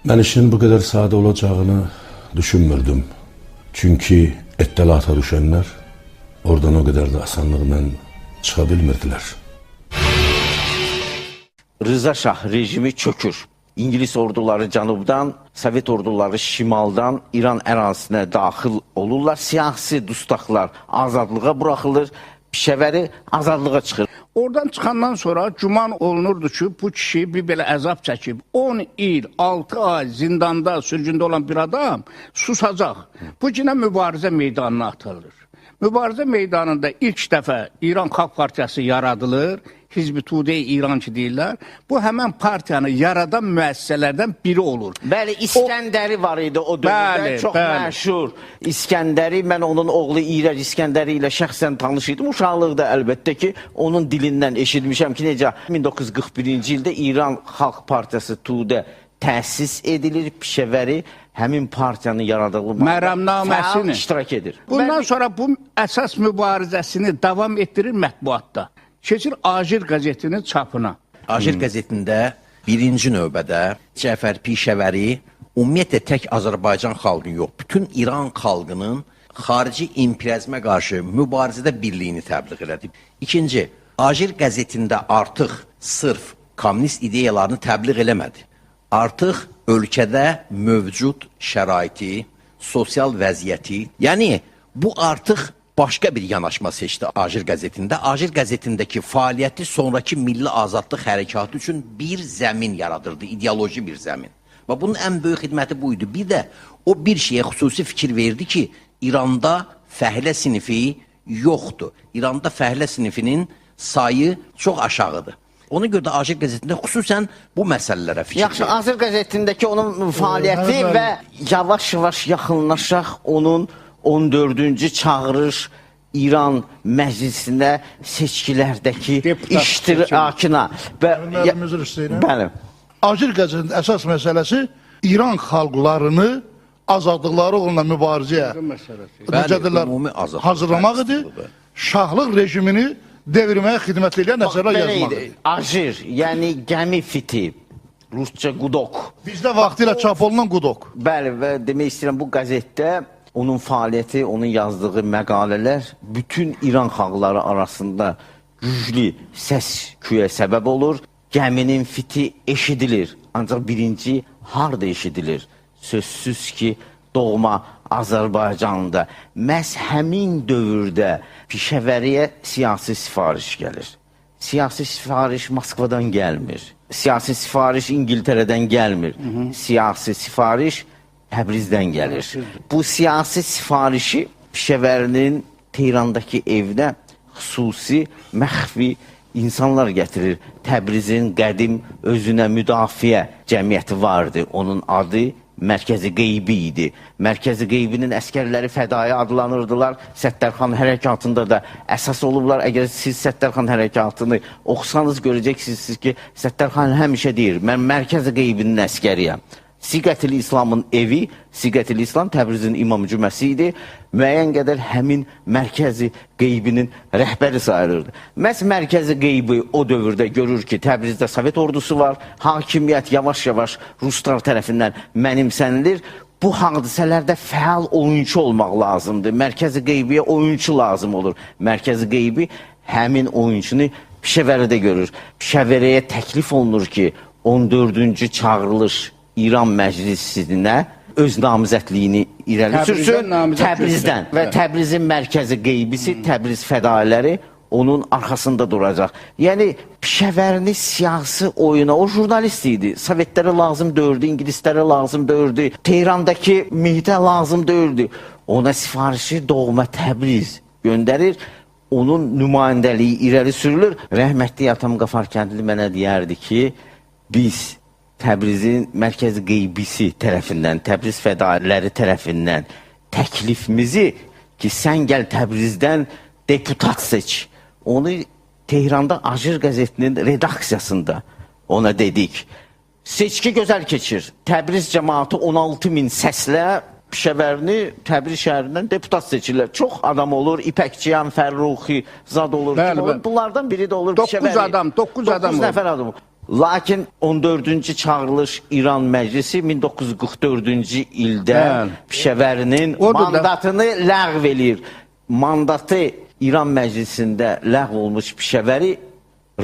Mən işin bu qədər sadə olacağını düşünmürdüm. Çünki İttilata düşənlər oradan o qədər də asanlıqla çıxa bilmirdilər. Rıza Şah rejimi çökür. İngilis orduları cənubdan, Sovet orduları şimaldan İran ərazisinə daxil olurlar. Siyasi dustaqlar azadlığa buraxılır. Pişəvəri azadlığa çıxır. Oradan çıxandan sonra güman olunurdu ki, bu kişi bir belə əzab çəkib. 10 il, 6 ay zindanda, sürgündə olan bir adam susacaq. Bu günə mübarizə meydanına atılır. Mübarizə meydanında ilk dəfə İran Xalq Partiyası yaradılır. Hizb-i Tude İran ki deyirlər. Bu həmən partiyanı yaradan müəssisələrdən biri olur. Bəli, İskəndəri var idi o dövrdə. Çox məşhur İskəndəri. Mən onun oğlu İrəc İskəndəri ilə şəxsən tanış idim. Uşaqlıqda əlbəttə ki, onun dilindən eşitmişəm ki, necə 1941-ci ildə İran Xalq Partiyası Tude təsis edilir. Pişəvəri həmin partiyanı yaradığı məramnaməsini iştirak edir. Bundan sonra bu əsas mübarizəsini davam etdirir mətbuatda. Keçir Agir qəzetinin çapına. Agir qəzetində birinci növbədə Cəfər Pişəvəri ümumiyyətlə tək Azərbaycan xalqı yox, bütün İran xalqının xarici imperializmə qarşı mübarizədə birliyini təbliğ elədi. İkinci, Agir qəzetində artıq sırf kommunist ideyalarını təbliğ eləmədi. Artıq ölkədə mövcud şəraiti, sosial vəziyyəti, yəni bu artıq başqa bir yanaşma seçdi Agir qəzetində. Agir qəzetindəki fəaliyyəti sonraki milli azadlıq hərəkatı üçün bir zəmin yaradırdı, ideoloji bir zəmin. Və bunun ən böyük xidməti bu idi. Bir də o bir şeyə xüsusi fikir verdi ki, İranda fəhlə sinifi yoxdur. İranda fəhlə sinifinin sayı çox aşağıdır. Ona görə də Agir qəzetində xüsusən bu məsələlərə fikir verir. Yaxşı, Agir qəzetindəki onun fəaliyyəti və yavaş-yavaş yaxınlaşaq onun 14-cü çağırış İran məclisinə seçkilərdəki iştirakına və Müəllim, üzr istəyirəm. bəli. Acır qəzetinin əsas məsələsi İran xalqlarını azadlıqları uğruna mübarizəyə ümumi azadlıq hazırlamaq idi. Şahlıq rejimini devirməyə xidmət edən əsərlər yazmaq idi. Ajir, yəni gəmi fiti, rusca qudok. Bizdə vaxtilə çap olunan qudok. Bəli, və demək istəyirəm bu qəzetdə onun fəaliyyəti, onun yazdığı məqalələr bütün İran xalqları arasında güclü səs-küyə səbəb olur. Gəminin fiti eşidilir. Ancaq birinci harda eşidilir? Sözsüz ki, doğma Azərbaycanda. Məhz həmin dövrdə Pişəvəriyə siyasi sifariş gəlir. Siyasi sifariş Moskvadan gəlmir. Siyasi sifariş İngiltərədən gəlmir. Siyasi sifariş Təbrizdən gəlir. Bu siyasi sifarişi Pişəvərinin Tehrandakı evinə xüsusi, məxfi insanlar gətirir. Təbrizin qədim özünə müdafiə cəmiyyəti vardı. Onun adı Mərkəzi Qeybi idi. Mərkəzi Qeybinin əskərləri fədaya adlanırdılar. Səttərxan hərəkatında da əsas olublar. Əgər siz Səttərxan hərəkatını oxusanız görəcəksiniz ki, Səttərxan həmişə deyir, mən Mərkəzi Qeybinin əskəriyəm. Siqətil İslamın evi, Siqətil İslam Təbrizin imam cüməsi idi. Müəyyən qədər həmin Mərkəzi Qeybinin rəhbəri sayılırdı. Məhz Mərkəzi Qeybi o dövrdə görür ki, Təbrizdə Sovet ordusu var, hakimiyyət yavaş-yavaş Ruslar tərəfindən mənimsənilir. Bu hadisələrdə fəal oyunçu olmaq lazımdır. Mərkəzi Qeybiyə oyunçu lazım olur. Mərkəzi Qeybi həmin oyunçunu Pişəvəridə görür. Pişəvəriyə təklif olunur ki, 14-cü çağırılış İran məclisinə öz namizədliyini irəli sürsün Təbrizdən və Təbrizin mərkəzi qeybisi, Təbriz fədailəri onun arxasında duracaq. Yəni Pişəvərini siyasi oyuna, o jurnalist idi. Sovetlərə lazım dördü, İngilislərə lazım dördü, Tehrandakı mühitə lazım dördü. Ona sifarişi doğma Təbriz göndərir. Onun nümayəndəliyi irəli sürülür. Rəhmətli Atam Qafar Kəndli mənə deyərdi ki, biz Təbrizin mərkəzi qeybisi tərəfindən, Təbriz fədailəri tərəfindən təklifimizi ki, sən gəl Təbrizdən deputat seç. Onu Tehranda Ajir qəzetinin redaksiyasında ona dedik. Seçki gözəl keçir. Təbriz cəmaatı 16.000 səslə Pişəvərini Təbriz şəhərindən deputat seçirlər. Çox adam olur, İpəkçiyan, Fərruxi, Zad olur. Bunlardan biri də olur Pişəvəri. 9 nəfər adam olur. Lakin 14-cü çağırılış İran Məclisi 1944-cü ildə Pişəvərinin mandatını ləğv eləyir. Mandatı İran Məclisində ləğv olmuş Pişəvəri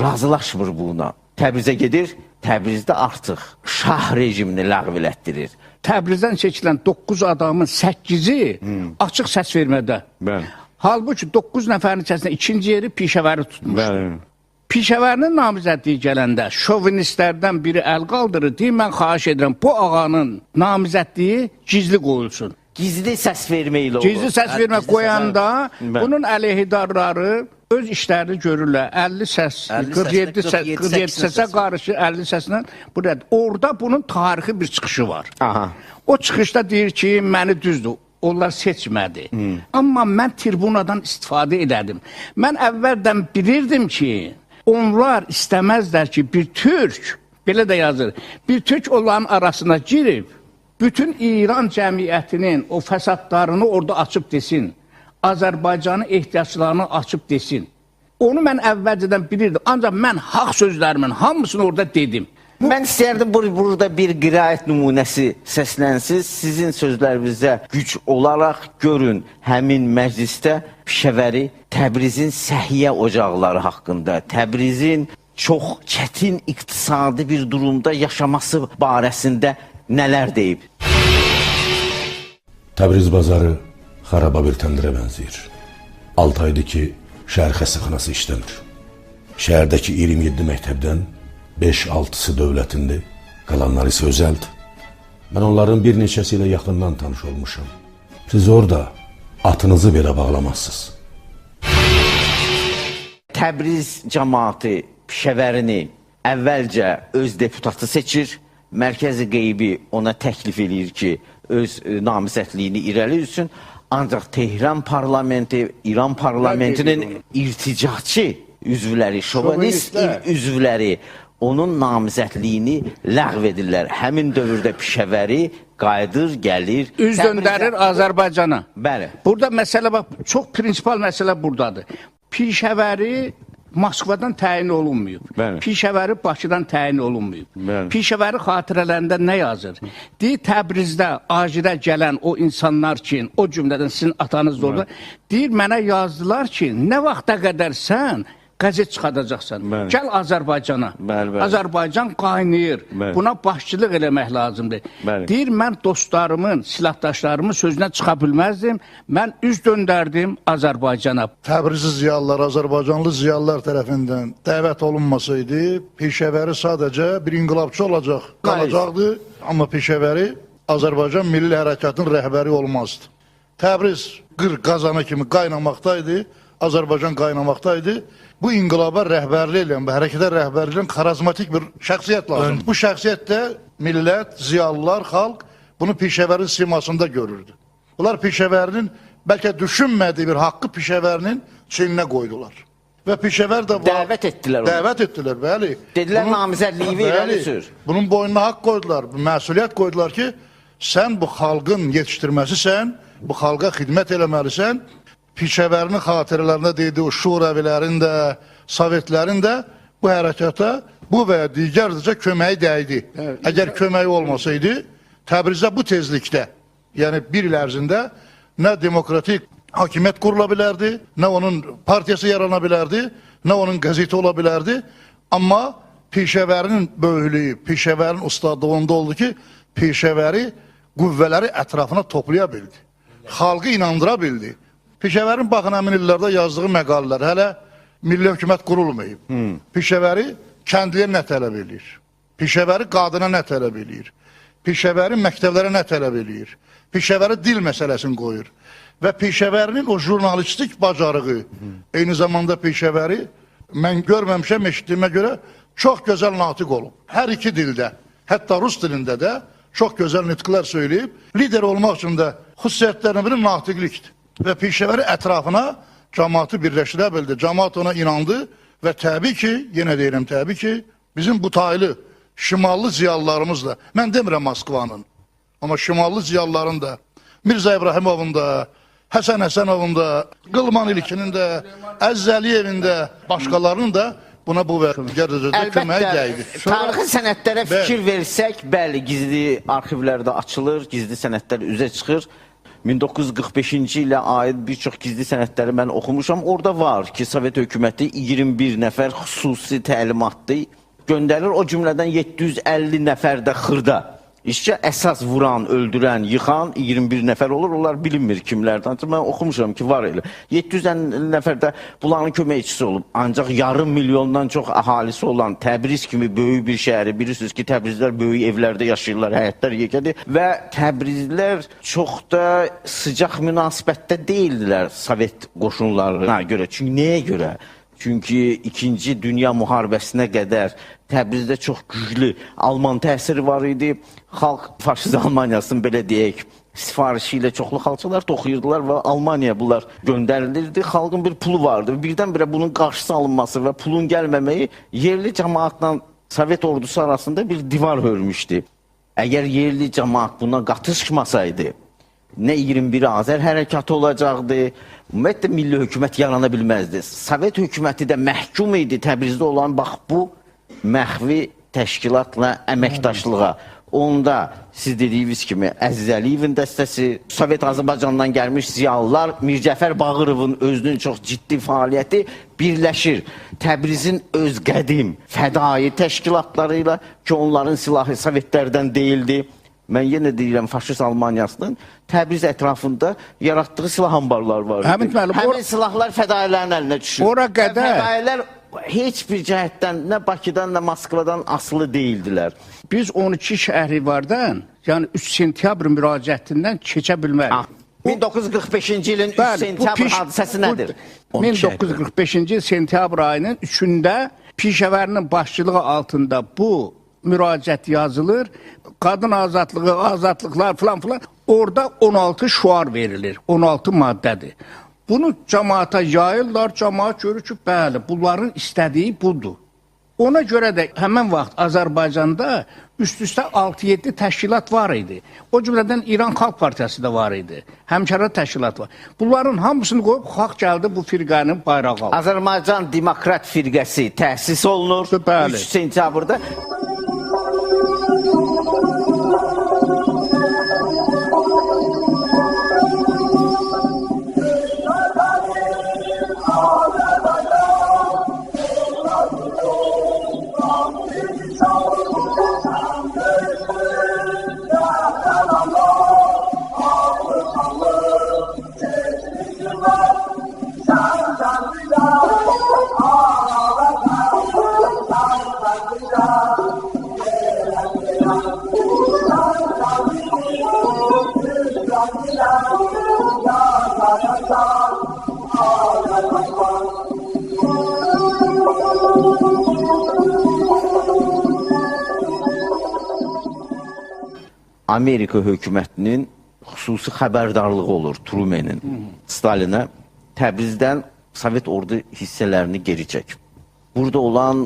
razılaşmır buna. Təbrizə gedir, Təbrizdə artıq şah rejimini ləğv elətdirir. Təbrizdən seçilən 9 adamın 8-i açıq səs vermədə. Halbuki 9 nəfərin içərisində ikinci yeri Pişəvəri tutmuşdur. Pişəvərinin namizədliyi gələndə şovinistlərdən biri əl qaldırır, deyir, mən xahiş edirəm, bu ağanın namizədliyi gizli qoyulsun. Gizli səs verməklə olur. Gizli səs vermək qoyanda bunun əleyhidarları öz işlərini görürlər. 50 səs, 47 səsə qarşı 50 səslə. Orada bunun tarixi bir çıxışı var. O çıxışda deyir ki, məni düzdür. Onlar seçmədi. Amma mən tribunadan istifadə edirdim. Mən əvvəldən bilirdim ki, onlar istəməzlər ki, bir türk, belə də yazır, bir türk onların arasına girib, bütün İran cəmiyyətinin o fəsadlarını orada açıb desin, Azərbaycanın ehtiyaclarını açıb desin. Onu mən əvvəlcədən bilirdim, ancaq mən haqq sözlərimin hamısını orada dedim. Mən istəyərdim burada bir qiraət nümunəsi səslənsiz. Sizin sözlərinizə güc olaraq görün həmin məclisdə Pişəvəri Təbrizin səhiyyə ocaqları haqqında, Təbrizin çox çətin iqtisadi bir durumda yaşaması barəsində nələr deyib? Təbriz bazarı xaraba bir təndirə bənzəyir. 6 aydır ki, şəhər xəstəxanası işləmir. Şəhərdəki 27 məktəbdən 5-6-sı dövlətindir, qalanları isə özəldir. Mən onların bir neçəsi ilə yaxından tanış olmuşam. Siz orada atınızı belə bağlamazsınız. Təbriz cəmaatı Pişəvərini əvvəlcə öz deputatı seçir, Mərkəzi Qeybi ona təklif eləyir ki, öz namizədliyini irəli ürsün. Ancaq Tehran parlamenti, İran parlamentinin irticaçı üzvləri, şovinist üzvləri onun namizədliyini ləğv edirlər. Həmin dövrdə Pişəvəri qayıdır, gəlir. Üz döndərir Azərbaycana. Bəli. Burada məsələ, bax, çox prinsipal məsələ buradadır. Pişəvəri Moskvadan təyin olunmayıb. Bəli. Pişəvəri Bakıdan təyin olunmayıb. Bəli. Pişəvəri xatirələrində nə yazır? Deyir, Təbrizdə acirə gələn o insanlar ki, o cümlədən sizin atanız da orada, deyir, mənə yazdılar ki, nə vaxta qədər sən qəzet çıxadacaqsan. Bəli. Gəl Azərbaycana. Bəli, bəli. Azərbaycan qaynayır. Bəli. Buna başçılıq eləmək lazımdır. Bəli. Deyir, mən dostlarımın, silahdaşlarımın sözünə çıxa bilməzdim. Mən üz döndərdim Azərbaycana. Təbrizi ziyalılar, Azərbaycanlı ziyalılar tərəfindən dəvət olunmasaydı, Pişəvəri sadəcə bir inqilabçı olacaq, qalacaqdı. Amma Pişəvəri Azərbaycan Milli Hərəkatının rəhbəri olmazdı. Təbriz qır qazanı kimi qaynamaqdaydı, Azərbaycan qaynamaqdaydı. Bu inqilaba rəhbərlik edən, bu hərəkətə rəhbərlik edən karizmatik bir şəxsiyyət lazım. Bu şəxsiyyətdə millət, ziyalılar, xalq bunu Pişəvərin simasında görürdü. Bunlar Pişəvərinin bəlkə düşünmədiyi bir haqqı Pişəvərinin çininə qoydular. Və Pişəvər də Dəvət etdilər onu. Dəvət etdilər, bəli. Dedilər namizədliyi irəli sür. Bunun boynuna haqq qoydular, məsuliyyət qoydular ki, sən bu xalqın yetişdirməsisən, bu xalqa xidmət eləməlisən. Pişəvərinin xatirələrində dediyi o şuravilərin də, sovetlərin də bu hərəkata, bu və ya digərcə köməyi dəydi. Əgər köməyi olmasaydı, Təbrizdə bu tezlikdə, yəni bir il ərzində nə demokratik hakimiyyət qurula bilərdi, nə onun partiyası yarana bilərdi, nə onun qəzeti ola bilərdi. Amma Pişəvərinin böyüklüyü, Pişəvərin ustadlığında oldu ki, Pişəvəri qüvvələri ətrafına toplaya bildi. Xalqı inandıra bildi. Pişəvərin baxın həmin illərdə yazdığı məqalələr hələ milli hökumət qurulmayıb. Pişəvəri kəndliyə nə tələb edir? Pişəvəri qadına nə tələb edir? Pişəvəri məktəblərə nə tələb edir? Pişəvəri dil məsələsini qoyur. Və Pişəvərinin o jurnalistik bacarığı, eyni zamanda Pişəvəri mən görməmişəm, eşitdiyimə görə çox gözəl natiq olub. Hər iki dildə, hətta rus dilində də çox gözəl nitqlər söyləyib. Lider olmaq üçün də xüsusiyyətlərindən biri natiqlikdir. Və Pişəvəri ətrafına cəmaatı birləşdirə bildi. Cəmaat ona inandı və təbii ki, yenə deyirəm, təbii ki, bizim bu taylı, şimallı ziyalılarımız da, mən demirəm Moskvanın, amma şimallı ziyalıların da, Mirzə İbrahimovun da, Həsən Həsənovun da, Qılman İlkinin də, Əziz Əliyevin də, başqalarının da buna bu və digər köməyi dəydi. Tarixi sənədlərə fikir versək, bəli, gizli arxivlərdə açılır, gizli sənədlər üzə çıxır. 1945-ci ilə aid bir çox gizli sənədləri mən oxumuşam. Orada var ki, Sovet hökuməti 21 nəfər xüsusi təlimatlı göndərir. O cümlədən 750 nəfər də xırda. İşçi əsas vuran, öldürən, yıxan 21 nəfər olur. Onlar bilinmir kimlərdən. Mən oxumuşam ki, var elə. 750 nəfər də bunların köməkçisi olub. Ancaq yarım milyondan çox əhalisi olan Təbriz kimi böyük bir şəhəri, bilirsiniz ki, Təbrizlər böyük evlərdə yaşayırlar, həyətlər yekədir. Və Təbrizlər çox da sıcaq münasibətdə deyildilər Sovet qoşunlarına görə. Çünki nəyə görə? Çünki 2-ci Dünya müharibəsinə qədər Təbrizdə çox güclü Alman təsiri var idi. Xalq faşist Almaniyasının belə deyək, sifarişi ilə çoxlu xalçalar toxuyurdular və Almaniya bunlar göndərilirdi. Xalqın bir pulu vardı. Birdən-birə bunun qarşısı alınması və pulun gəlməməyi yerli cəmaatla Sovet ordusu arasında bir divar hörmüşdü. Əgər yerli cəmaat buna qatışmasaydı, nə 21 Azər hərəkatı olacaqdı, ümumiyyətlə milli hökumət yarana bilməzdi. Sovet hökuməti də məhkum idi Təbrizdə olan bax bu məxvi təşkilatla əməkdaşlığa. Onda siz dediyiniz kimi Əziz Əliyevin dəstəsi, Sovet Azərbaycandan gəlmiş ziyalılar, Mircəfər Bağırovun özünün çox ciddi fəaliyyəti birləşir. Təbrizin öz qədim fədai təşkilatları ilə ki, onların silahı Sovetlərdən deyildi. Mən yenə deyirəm, faşist Almaniyasının Təbriz ətrafında yaratdığı silah ambarlar var. Həmin silahlar fədailərin əlinə düşür. Ora qədər. Fədailər heç bir cəhətdən, nə Bakıdan, nə Moskvadan asılı deyildilər. Biz 12 şəhrivardan, yəni 3 sentyabr müraciətindən keçə bilmərik. 1945-ci ilin 3 sentyabr hadisəsi nədir? 1945-ci il sentyabr ayının 3-də Pişəvərinin başçılığı altında bu müraciət yazılır. Qadın azadlığı, azadlıqlar falan filan. Orada 16 şuar verilir. 16 maddədir. Bunu cəmaata yayırlar, cəmaat görür ki, bəli, bunların istədiyi budur. Ona görə də həmən vaxt Azərbaycanda üst-üstə 6-7 təşkilat var idi. O cümlədən İran Xalq Partiyası da var idi. Həmkarlar təşkilat var. Bunların hamısını qoyub xalq gəldi bu firqənin bayrağı aldı. Azərbaycan Demokrat Firqəsi təsis olunur. Bəli. 3 sentyabrda. Amerika hökumətinin xüsusi xəbərdarlığı olur Truman'ın Stalinə. Təbrizdən Sovet ordu hissələrini geri çək. Burada olan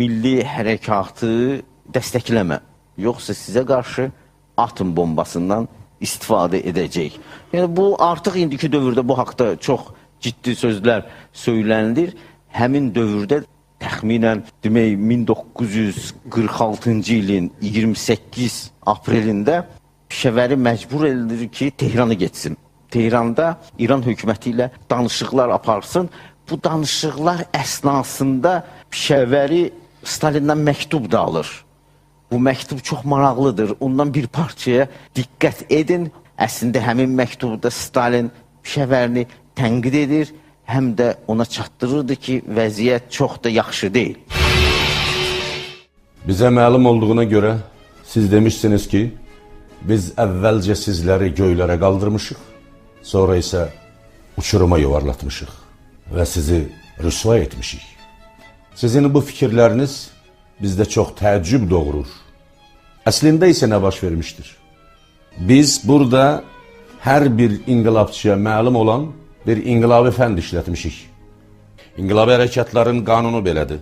milli hərəkatı dəstəkləmə. Yoxsa sizə qarşı atom bombasından istifadə edəcək. Yəni bu artıq indiki dövrdə bu haqda çox ciddi sözlər söylənilir. Həmin dövrdə təxminən demək 1946-cı ilin 28 aprelində Pişəvəri məcbur edilir ki, Tehran'a getsin. Tehranda İran hökuməti ilə danışıqlar aparsın. Bu danışıqlar əsnasında Pişəvəri Stalindən məktub da alır. Bu məktub çox maraqlıdır. Ondan bir parçaya diqqət edin. Əslində həmin məktubda Stalin Pişəvərini tənqid edir, həm də ona çatdırırdı ki, vəziyyət çox da yaxşı deyil. Bizə məlum olduğuna görə siz demişsiniz ki, biz əvvəlcə sizləri göylərə qaldırmışıq, sonra isə uçuruma yuvarlatmışıq və sizi rüsva etmişik. Sizin bu fikirləriniz bizdə çox təəccüb doğurur. Əslində isə nə baş vermişdir? Biz burada hər bir inqilabçıya məlum olan bir inqilabi fənd işlətmişik. İnqilabi hərəkatların qanunu belədir.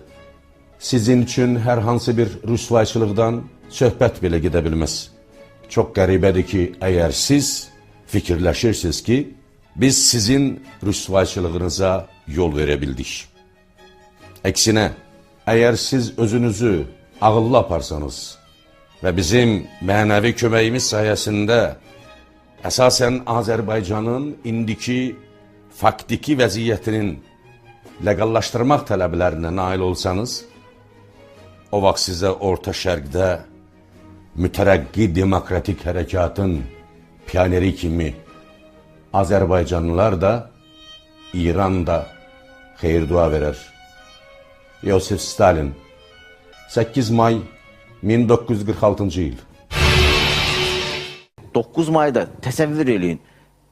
Sizin üçün hər hansı bir rüsvayçılıqdan söhbət belə gedə bilməz. Çox qəribədir ki, əgər siz fikirləşirsiniz ki, biz sizin rüsvayçılığınıza yol verə bildik. Əksinə, əgər siz özünüzü ağıllı aparsanız və bizim mənəvi köməyimiz sayəsində əsasən Azərbaycanın indiki faktiki vəziyyətinin ləqallaşdırmaq tələblərinə nail olsanız, o vaxt sizə Orta Şərqdə mütərəqqi demokratik hərəkatın pioneri kimi Azərbaycanlılar da, İran da xeyir-dua verər. Yosif Stalin, 8 may 1946-cı il. 9 mayda təsəvvür eləyin,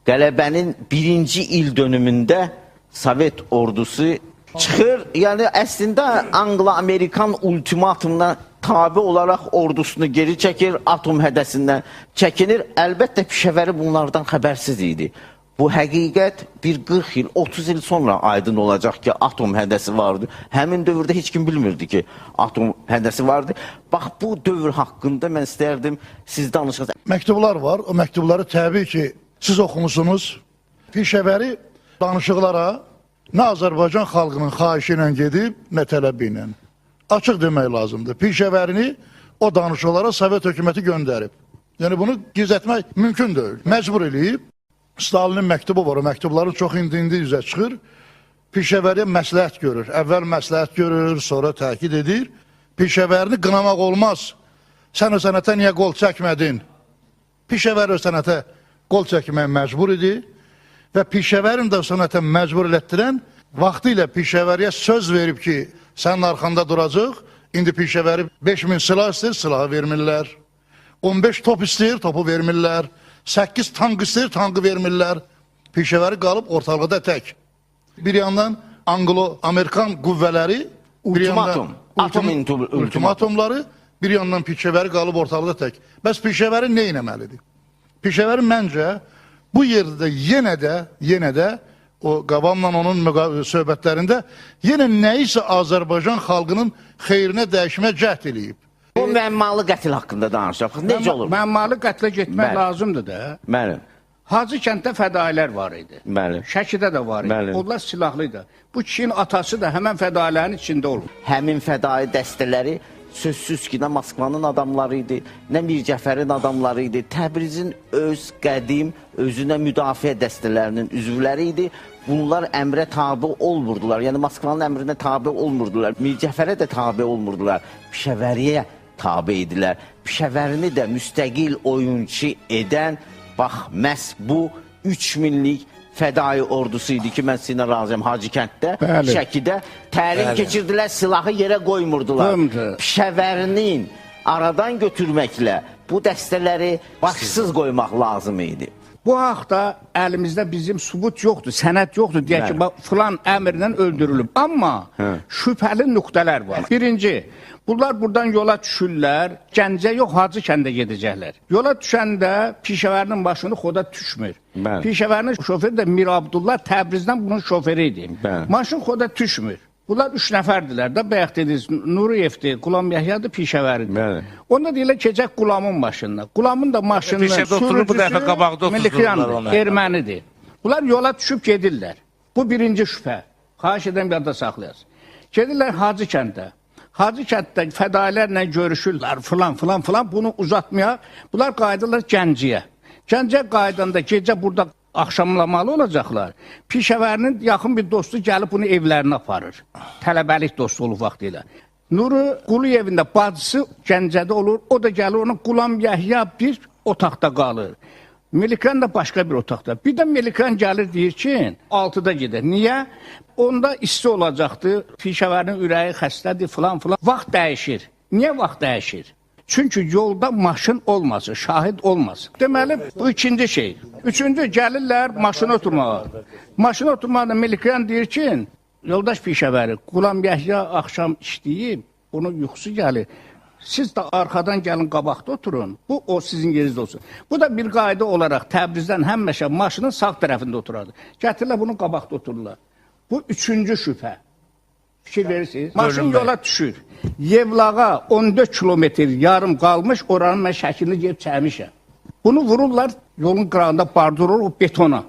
qələbənin 1-ci il dönümündə Sovet ordusu çıxır, yəni əslində Anglo-Amerikan ultimatumuna tabi olaraq ordusunu geri çəkir, atom hədəsindən çəkinir. Əlbəttə Pişəvəri bunlardan xəbərsiz idi. Bu həqiqət bir 40 il, 30 il sonra aydın olacaq ki, atom hədəsi vardı. Həmin dövrdə heç kim bilmirdi ki, atom hədəsi vardı. Bax, bu dövr haqqında mən istərdim siz danışasınız. Məktublar var, o məktubları təbii ki, siz oxumusunuz. Pişəvəri danışıqlara nə Azərbaycan xalqının xahişi ilə gedib, nə tələbi ilə. Açıq demək lazımdır. Pişəvərini o danışıqlara Sovet hökuməti göndərib. Yəni bunu gizlətmək mümkün deyil. Məcbur eləyib. Stalinin məktubu var, o məktubların çox indi üzə çıxır. Pişəvəriyə məsləhət görür. Əvvəl məsləhət görür, sonra təkid edir. Pişəvərini qınamaq olmaz. Sən o sənətə niyə qol çəkmədin? Pişəvəri o sənətə qol çəkməyə məcbur idi. Və Pişəvərin də o sənətə məcbur elətdirən vaxtı ilə Pişəvəriyə söz verib ki, sənin arxanda duracaq. İndi Pişəvəri 5000 silah istəyir, silahı vermirlər. 15 top istəyir, topu vermirlər. 8 tank istəyir, tankı vermirlər. Pişəvəri qalıb ortalıqda tək. Bir yandan Anglo-Amerikan qüvvələri, ultimatumları, bir yandan Pişəvəri qalıb ortalıqda tək. Bəs Pişəvəri nə etməlidir? Pişəvəri məncə bu yerdə yenə də o Qavamla onun söhbətlərində yenə nəyisə Azərbaycan xalqının xeyrinə dəyişmə cəhd eləyib. O məmmalı qətl haqqında danışaq. Necə olur? Məmmalı qətlə getmək lazımdır da. Bəli. Hacı kənddə fədailər var idi. Bəli. Şəkidə də var idi. Bəli. Onlar silahlıydı. Bu kişinin atası da həmən fədailərin içində olur. Həmin fədai dəstələri sözsüz ki, nə Moskvanın adamları idi, nə Mir Cəfərin adamları idi. Təbrizin öz qədim, özünə müdafiə dəstələrinin üzvləri idi. Bunlar əmrə tabi olmurdular. Yəni Moskvanın əmrinə tabi olmurdular. Mir Cəfərə də tabi olmurdular. Pişəvəriyə tabi idilər. Pişəvərini də müstəqil oyunçu edən, bax, məhz bu 3000-lik fədai ordusu idi ki, mən sizinlə razıyam Hacı kənddə, Şəkidə təlim keçirdilər, silahı yerə qoymurdular. Pişəvərinin aradan götürməklə bu dəstələri başsız qoymaq lazım idi. Bu haqda əlimizdə bizim sübut yoxdur, sənət yoxdur, deyək ki, filan əmrlə öldürülüb. Amma şübhəli nöqtələr var. Birinci, bunlar buradan yola düşürlər, Gəncə yox, Hacı kəndə gedəcəklər. Yola düşəndə Pişəvərinin başını xoda düşmür. Pişəvərinin şoförü də Mir Abdullah Təbrizdən bunun şoförü idi. Maşın xoda düşmür. Bunlar 3 nəfərdilər də, bayaq dediniz, Nuriyevdir, Qulam Yəhyadır, Pişəvəridir. Onda deyirlər, keçək Qulamın maşınına. Qulamın da maşınının sürücüsü Milikyandır, ermənidir. Bunlar yola düşüb gedirlər. Bu birinci şübhə. Xahiş edən bir yada saxlayasın. Gedirlər Hacı kəndə. Hacı kənddə fədailərlə görüşürlər, filan, bunu uzatmaya. Bunlar qayıdırlar Gəncəyə. Gəncəyə qaydanda gecə burada axşamlamalı olacaqlar. Pişəvərinin yaxın bir dostu gəlib bunu evlərinə aparır. Tələbəlik dostu olub vaxtı ilə. Nuru Quliyevində bacısı Gəncədə olur. O da gəlir, onun Qulam Yəhya bir otaqda qalır. Melikan da başqa bir otaqda. Bir də Melikan gəlir deyir ki, 6-da gedər. Niyə? Onda isti olacaqdır. Pişəvərinin ürəyi xəstədir, filan. Vaxt dəyişir. Niyə vaxt dəyişir? Çünki yolda maşın olmasın, şahid olmasın. Deməli, bu ikinci şey. Üçüncü, gəlirlər maşına oturmağa. Maşına oturmaqda Melikan deyir ki, yoldaş Pişəvəri, Qulam Yəhya axşam işləyib, onun yuxusu gəlir. Siz də arxadan gəlin, qabaqda oturun. Bu, o sizin yerinizdə olsun. Bu da bir qayda olaraq Təbrizdən həmişə maşının sağ tərəfində oturardı. Gətirirlər, bunun qabaqda otururlar. Bu üçüncü şübhə. Fikir verirsiniz. Maşın yola düşür. Yevlağa 14 kilometr yarım qalmış, oranın mən şəklini gelib çəkmişəm. Bunu vururlar, yolun qırağında bardurur o betona.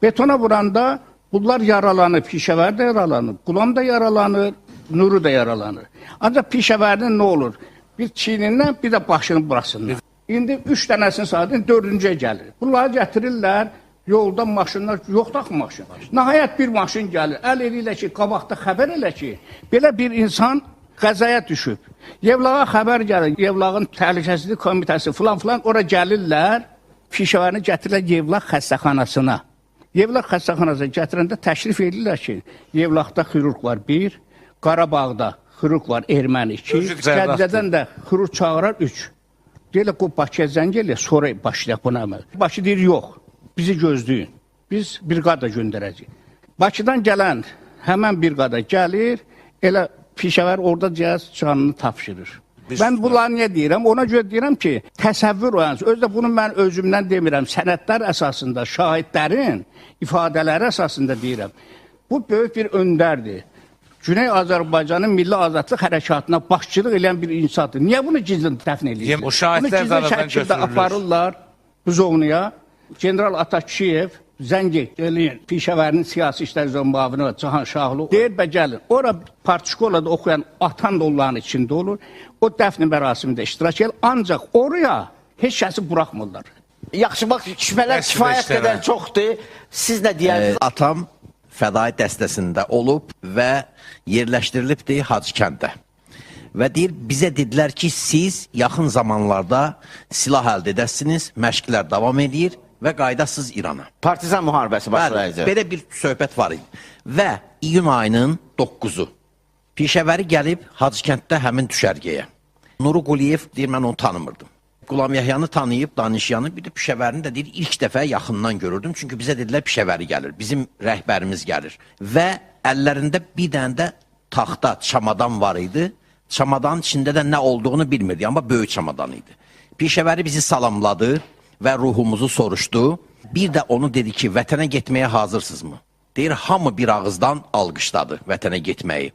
Betona vuranda bunlar yaralanır, Pişəvər də yaralanır, Qulam da yaralanır, Nuru da yaralanır. Ancaq Pişəvərinin nə olur? Bir çiynindən, bir də başının burasından. İndi 3 dənəsinin saatın 4-cüyə gəlir. Bunları gətirirlər, yolda maşınlar, yoxdur axı maşın. Nəhayət bir maşın gəlir, əl eləyirlər ki, qabaqda xəbər elə ki, belə bir insan qəzaya düşüb. Yevlağa xəbər gəlir, Yevlağın təhlükəsizlik komitəsi filan, ora gəlirlər, Pişəvərini gətirirlər Yevlaq xəstəxanasına. Yevlaq xəstəxanasına gətirəndə təşrif edirlər ki, Yevlaqda xirurq var 1, Qarabağda xirurq var erməni 2, Gəncədən də xirurq çağırar 3. Deyirlər, o Bakıya zəng eləyək, sonra başlayaq buna əməl. Bakı deyir, yox, bizi gözləyin, biz briqada göndərəcəyik. Bakıdan gələn həmən briqada gəlir, elə Pişəvər orada cihaz canını tapşırır. Mən bunları niyə deyirəm? Ona görə deyirəm ki, təsəvvür oyansın. Özdə bunu mən özümdən demirəm. Sənədlər əsasında, şahidlərin ifadələri əsasında deyirəm. Bu böyük bir öndərdir. Güney Azərbaycanın milli azadlıq hərəkatına başçılıq edən bir insandır. Niyə bunu gizlin dəfn edirlər? O şahidlər bunu gizlin şəkildə aparırlar Buzovnuya. General Atakişiyev zəng eləyir Pişəvərinin siyasi işlər üzrə müavini Cahan Şahlı. Deyir, bə gəlin. Ora partişkolada oxuyan atan da onların içində olur. O dəfn mərasimində iştirak edir. Ancaq oraya heç kəsi buraxmırlar. Yaxşı, bax, şübhələr kifayət qədər çoxdur. Siz nə deyərsiniz? Atam fədai dəstəsində olub və yerləşdirilibdir Hacı kəndə. Və deyir, bizə dedilər ki, siz yaxın zamanlarda silah əldə edəsiniz, məşqlər davam edir və qaydasız İrana. Partizan müharibəsi başlayacaq. Belə bir söhbət var idi. Və iyun ayının 9-u Pişəvəri gəlib Hacı kənddə həmin düşərgəyə. Nuru Quliyev deyir, mən onu tanımırdım. Qulam Yəhyanı tanıyıb, danışyanı, bir də Pişəvərini də deyir, ilk dəfə yaxından görürdüm. Çünki bizə dedilər, Pişəvəri gəlir, bizim rəhbərimiz gəlir. Və əllərində bir dənə də taxta, çamadan var idi. Çamadanın içində də nə olduğunu bilmirdi, amma böyük çamadan idi. Pişəvəri bizi salamladı və ruhumuzu soruşdu. Bir də onu dedi ki, vətənə getməyə hazırsınızmı? Deyir, hamı bir ağızdan alqışladı vətənə getməyi.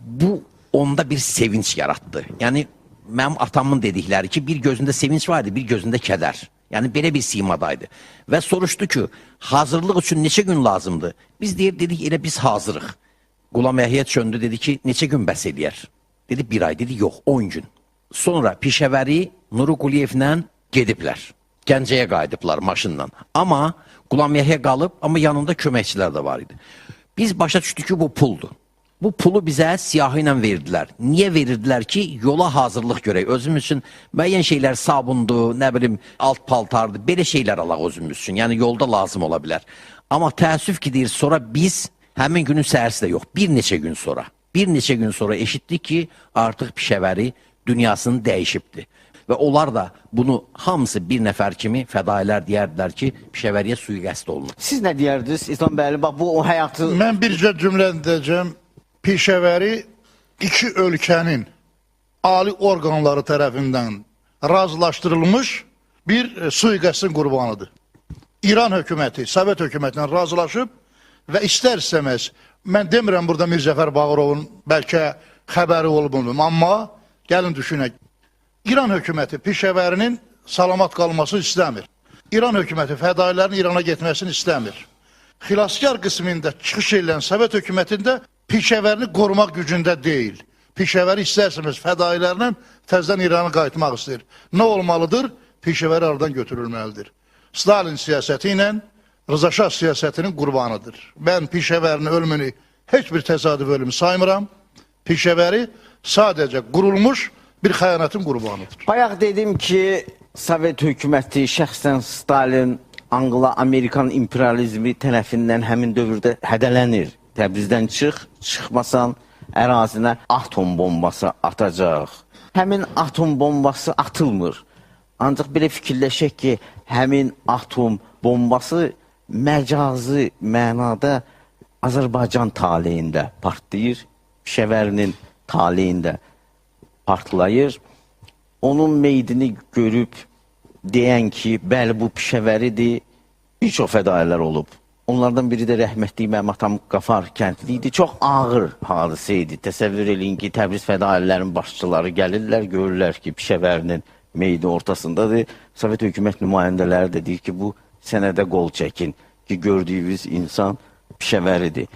Bu onda bir sevinç yaratdı. Yəni, mənim atamın dedikləri ki, bir gözündə sevinç vardı, bir gözündə kədər. Yəni, belə bir simadaydı. Və soruşdu ki, hazırlıq üçün neçə gün lazımdır? Biz dedik, elə biz hazırıq. Qulam Yəhya çöndü, dedi ki, neçə gün bəs eləyər? Dedi, bir ay, dedi, yox, 10 gün. Sonra Pişəvəri Nuru Quliyevlə gediblər. Gəncəyə qayıdıblar maşınla. Amma Qulam Yəhya qalıb, amma yanında köməkçilər də var idi. Biz başa düşdük ki, bu puldur. Bu pulu bizə siyahı ilə verdilər. Niyə verirdilər ki, yola hazırlıq görək. Özümüz üçün müəyyən şeylər sabundur, nə bilim, alt paltardır, belə şeylər alaq özümüz üçün. Yəni, yolda lazım ola bilər. Amma təəssüf ki, deyir, sonra biz həmin günün səhərsi də yox, bir neçə gün sonra eşitdik ki, artıq Pişəvəri dünyasını dəyişibdir. Və onlar da bunu hamısı bir nəfər kimi fədailər deyərdilər ki, Pişəvəriyə sui-qəsd olunur. Siz nə deyərdiniz İslam bəyli? Bax, bu o həyatı... Mən bircə cümlə deyəcəm. Pişəvəri iki ölkənin ali orqanları tərəfindən razılaşdırılmış bir sui-qəsdin qurbanıdır. İran hökuməti, Sovet hökumətindən razılaşıb və istər-istəməz, mən demirəm burada Mirzəfər Bağırovun bəlkə xəbəri olub, amma gəlin düşünək. İran hökuməti Pişəvərinin salamat qalması istəmir. İran hökuməti fədailərin İrana getməsini istəmir. Xilaskar qismində çıxış edilən Sovet hökumətində Pişəvərini qorumaq gücündə deyil. Pişəvəri istərsiniz fədailərlə təzdən İranı qayıtmaq istəyir. Nə olmalıdır? Pişəvəri aradan götürülməlidir. Stalin siyasəti ilə Rıza Şah siyasətinin qurbanıdır. Mən Pişəvərinin ölümünü heç bir təsadüf ölümü saymıram. Pişəvəri sadəcə qurulmuş bir xəyanətin qurbanıdır. Bayaq dedim ki, Sovet hökuməti, şəxsən Stalin, Anglo-Amerikan imperializmi tərəfindən həmin dövrdə hədələnir. Təbrizdən çıxmasan ərazinə atom bombası atacaq. Həmin atom bombası atılmır. Ancaq belə fikirləşək ki, həmin atom bombası məcazi mənada Azərbaycan taleyində partlayır, Pişəvərinin taleyində partlayır. Onun meydini görüb deyən ki, bəli bu Pişəvəridir, bir çox fədailər olub. Onlardan biri də rəhmətli mənim atam Qafar kəndli idi. Çox ağır hadisə idi. Təsəvvür eləyin ki, Təbriz fədailərinin başçıları gəlirlər, görürlər ki, Pişəvərinin meydi ortasındadır. Sovet hökumət nümayəndələri də deyir ki, bu sənədə qol çəkin ki, gördüyünüz insan Pişəvəridir.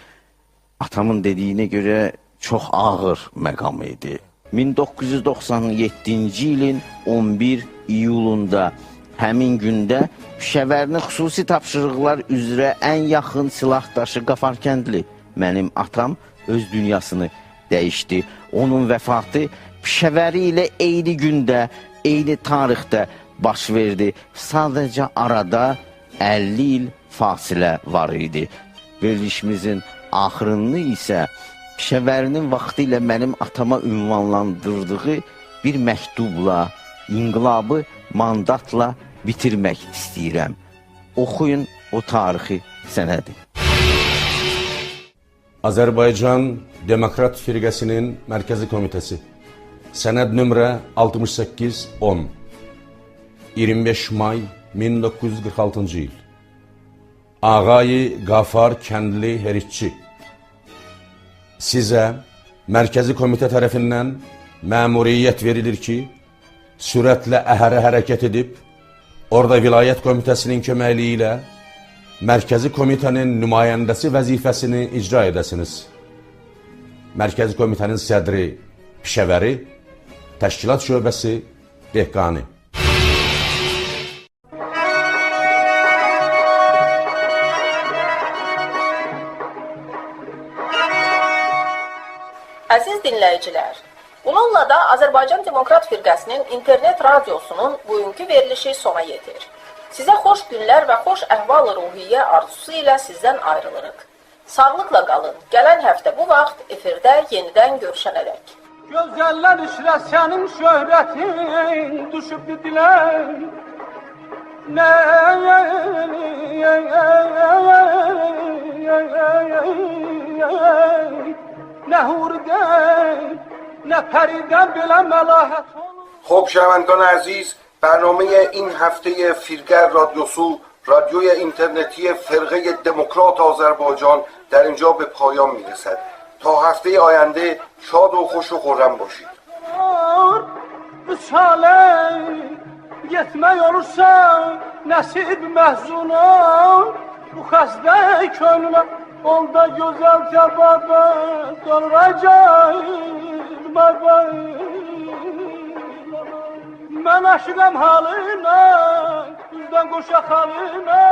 Atamın dediyinə görə çox ağır məqam idi. 1997-ci ilin 11 iyulunda həmin gündə Pişəvərinin xüsusi tapşırıqlar üzrə ən yaxın silahdaşı Qafar kəndli mənim atam öz dünyasını dəyişdi. Onun vəfatı Pişəvəri ilə eyni gündə, eyni tarixdə baş verdi. Sadəcə arada 50 il fasilə var idi. Verilişimizin axırını isə Pişəvərinin vaxtı ilə mənim atama ünvanlandırdığı bir məktubla, inqilabı mandatla bitirmək istəyirəm. Oxuyun o tarixi sənədi. Azərbaycan Demokrat Firqəsinin Mərkəzi Komitəsi. Sənəd nömrə 68-10. 25 may 1946-cı il. Ağayı Qafar Kəndli Heritçi. Sizə Mərkəzi Komitə tərəfindən məmuriyyət verilir ki, sürətlə əhərə hərəkət edib, orada Vilayət Komitəsinin köməkliyi ilə Mərkəzi Komitənin nümayəndəsi vəzifəsini icra edəsiniz. Mərkəzi Komitənin sədri Pişəvəri, Təşkilat Şöbəsi Dehqani. Əziz dinləyicilər, bununla da Azərbaycan Demokrat Firqəsinin internet radiosunun bugünkü verilişi sona yetir. Sizə xoş günlər və xoş əhval-ruhiyyə arzusu ilə sizdən ayrılırıq. Sağlıqla qalın. Gələn həftə bu vaxt efirdə yenidən görüşənədək. Gözəller işlə sənin şöhrətin düşüb dilər. Nə hurdə ne periden bile melahat olur. خب شنوندگان عزیز، برنامه این هفته فیلگر رادیوسو، رادیوی اینترنتی فرقه دموکرات آذربایجان در اینجا به پایان میرسد. تا هفته آینده شاد و خوش و خرم باشید. Bu çale yetmək olursa nəsib məhzuna, bu xəstə könlə ol da gözəl cəbabə doluracaq baba. Mən aşıqam halına, üzdən qoşaq halına.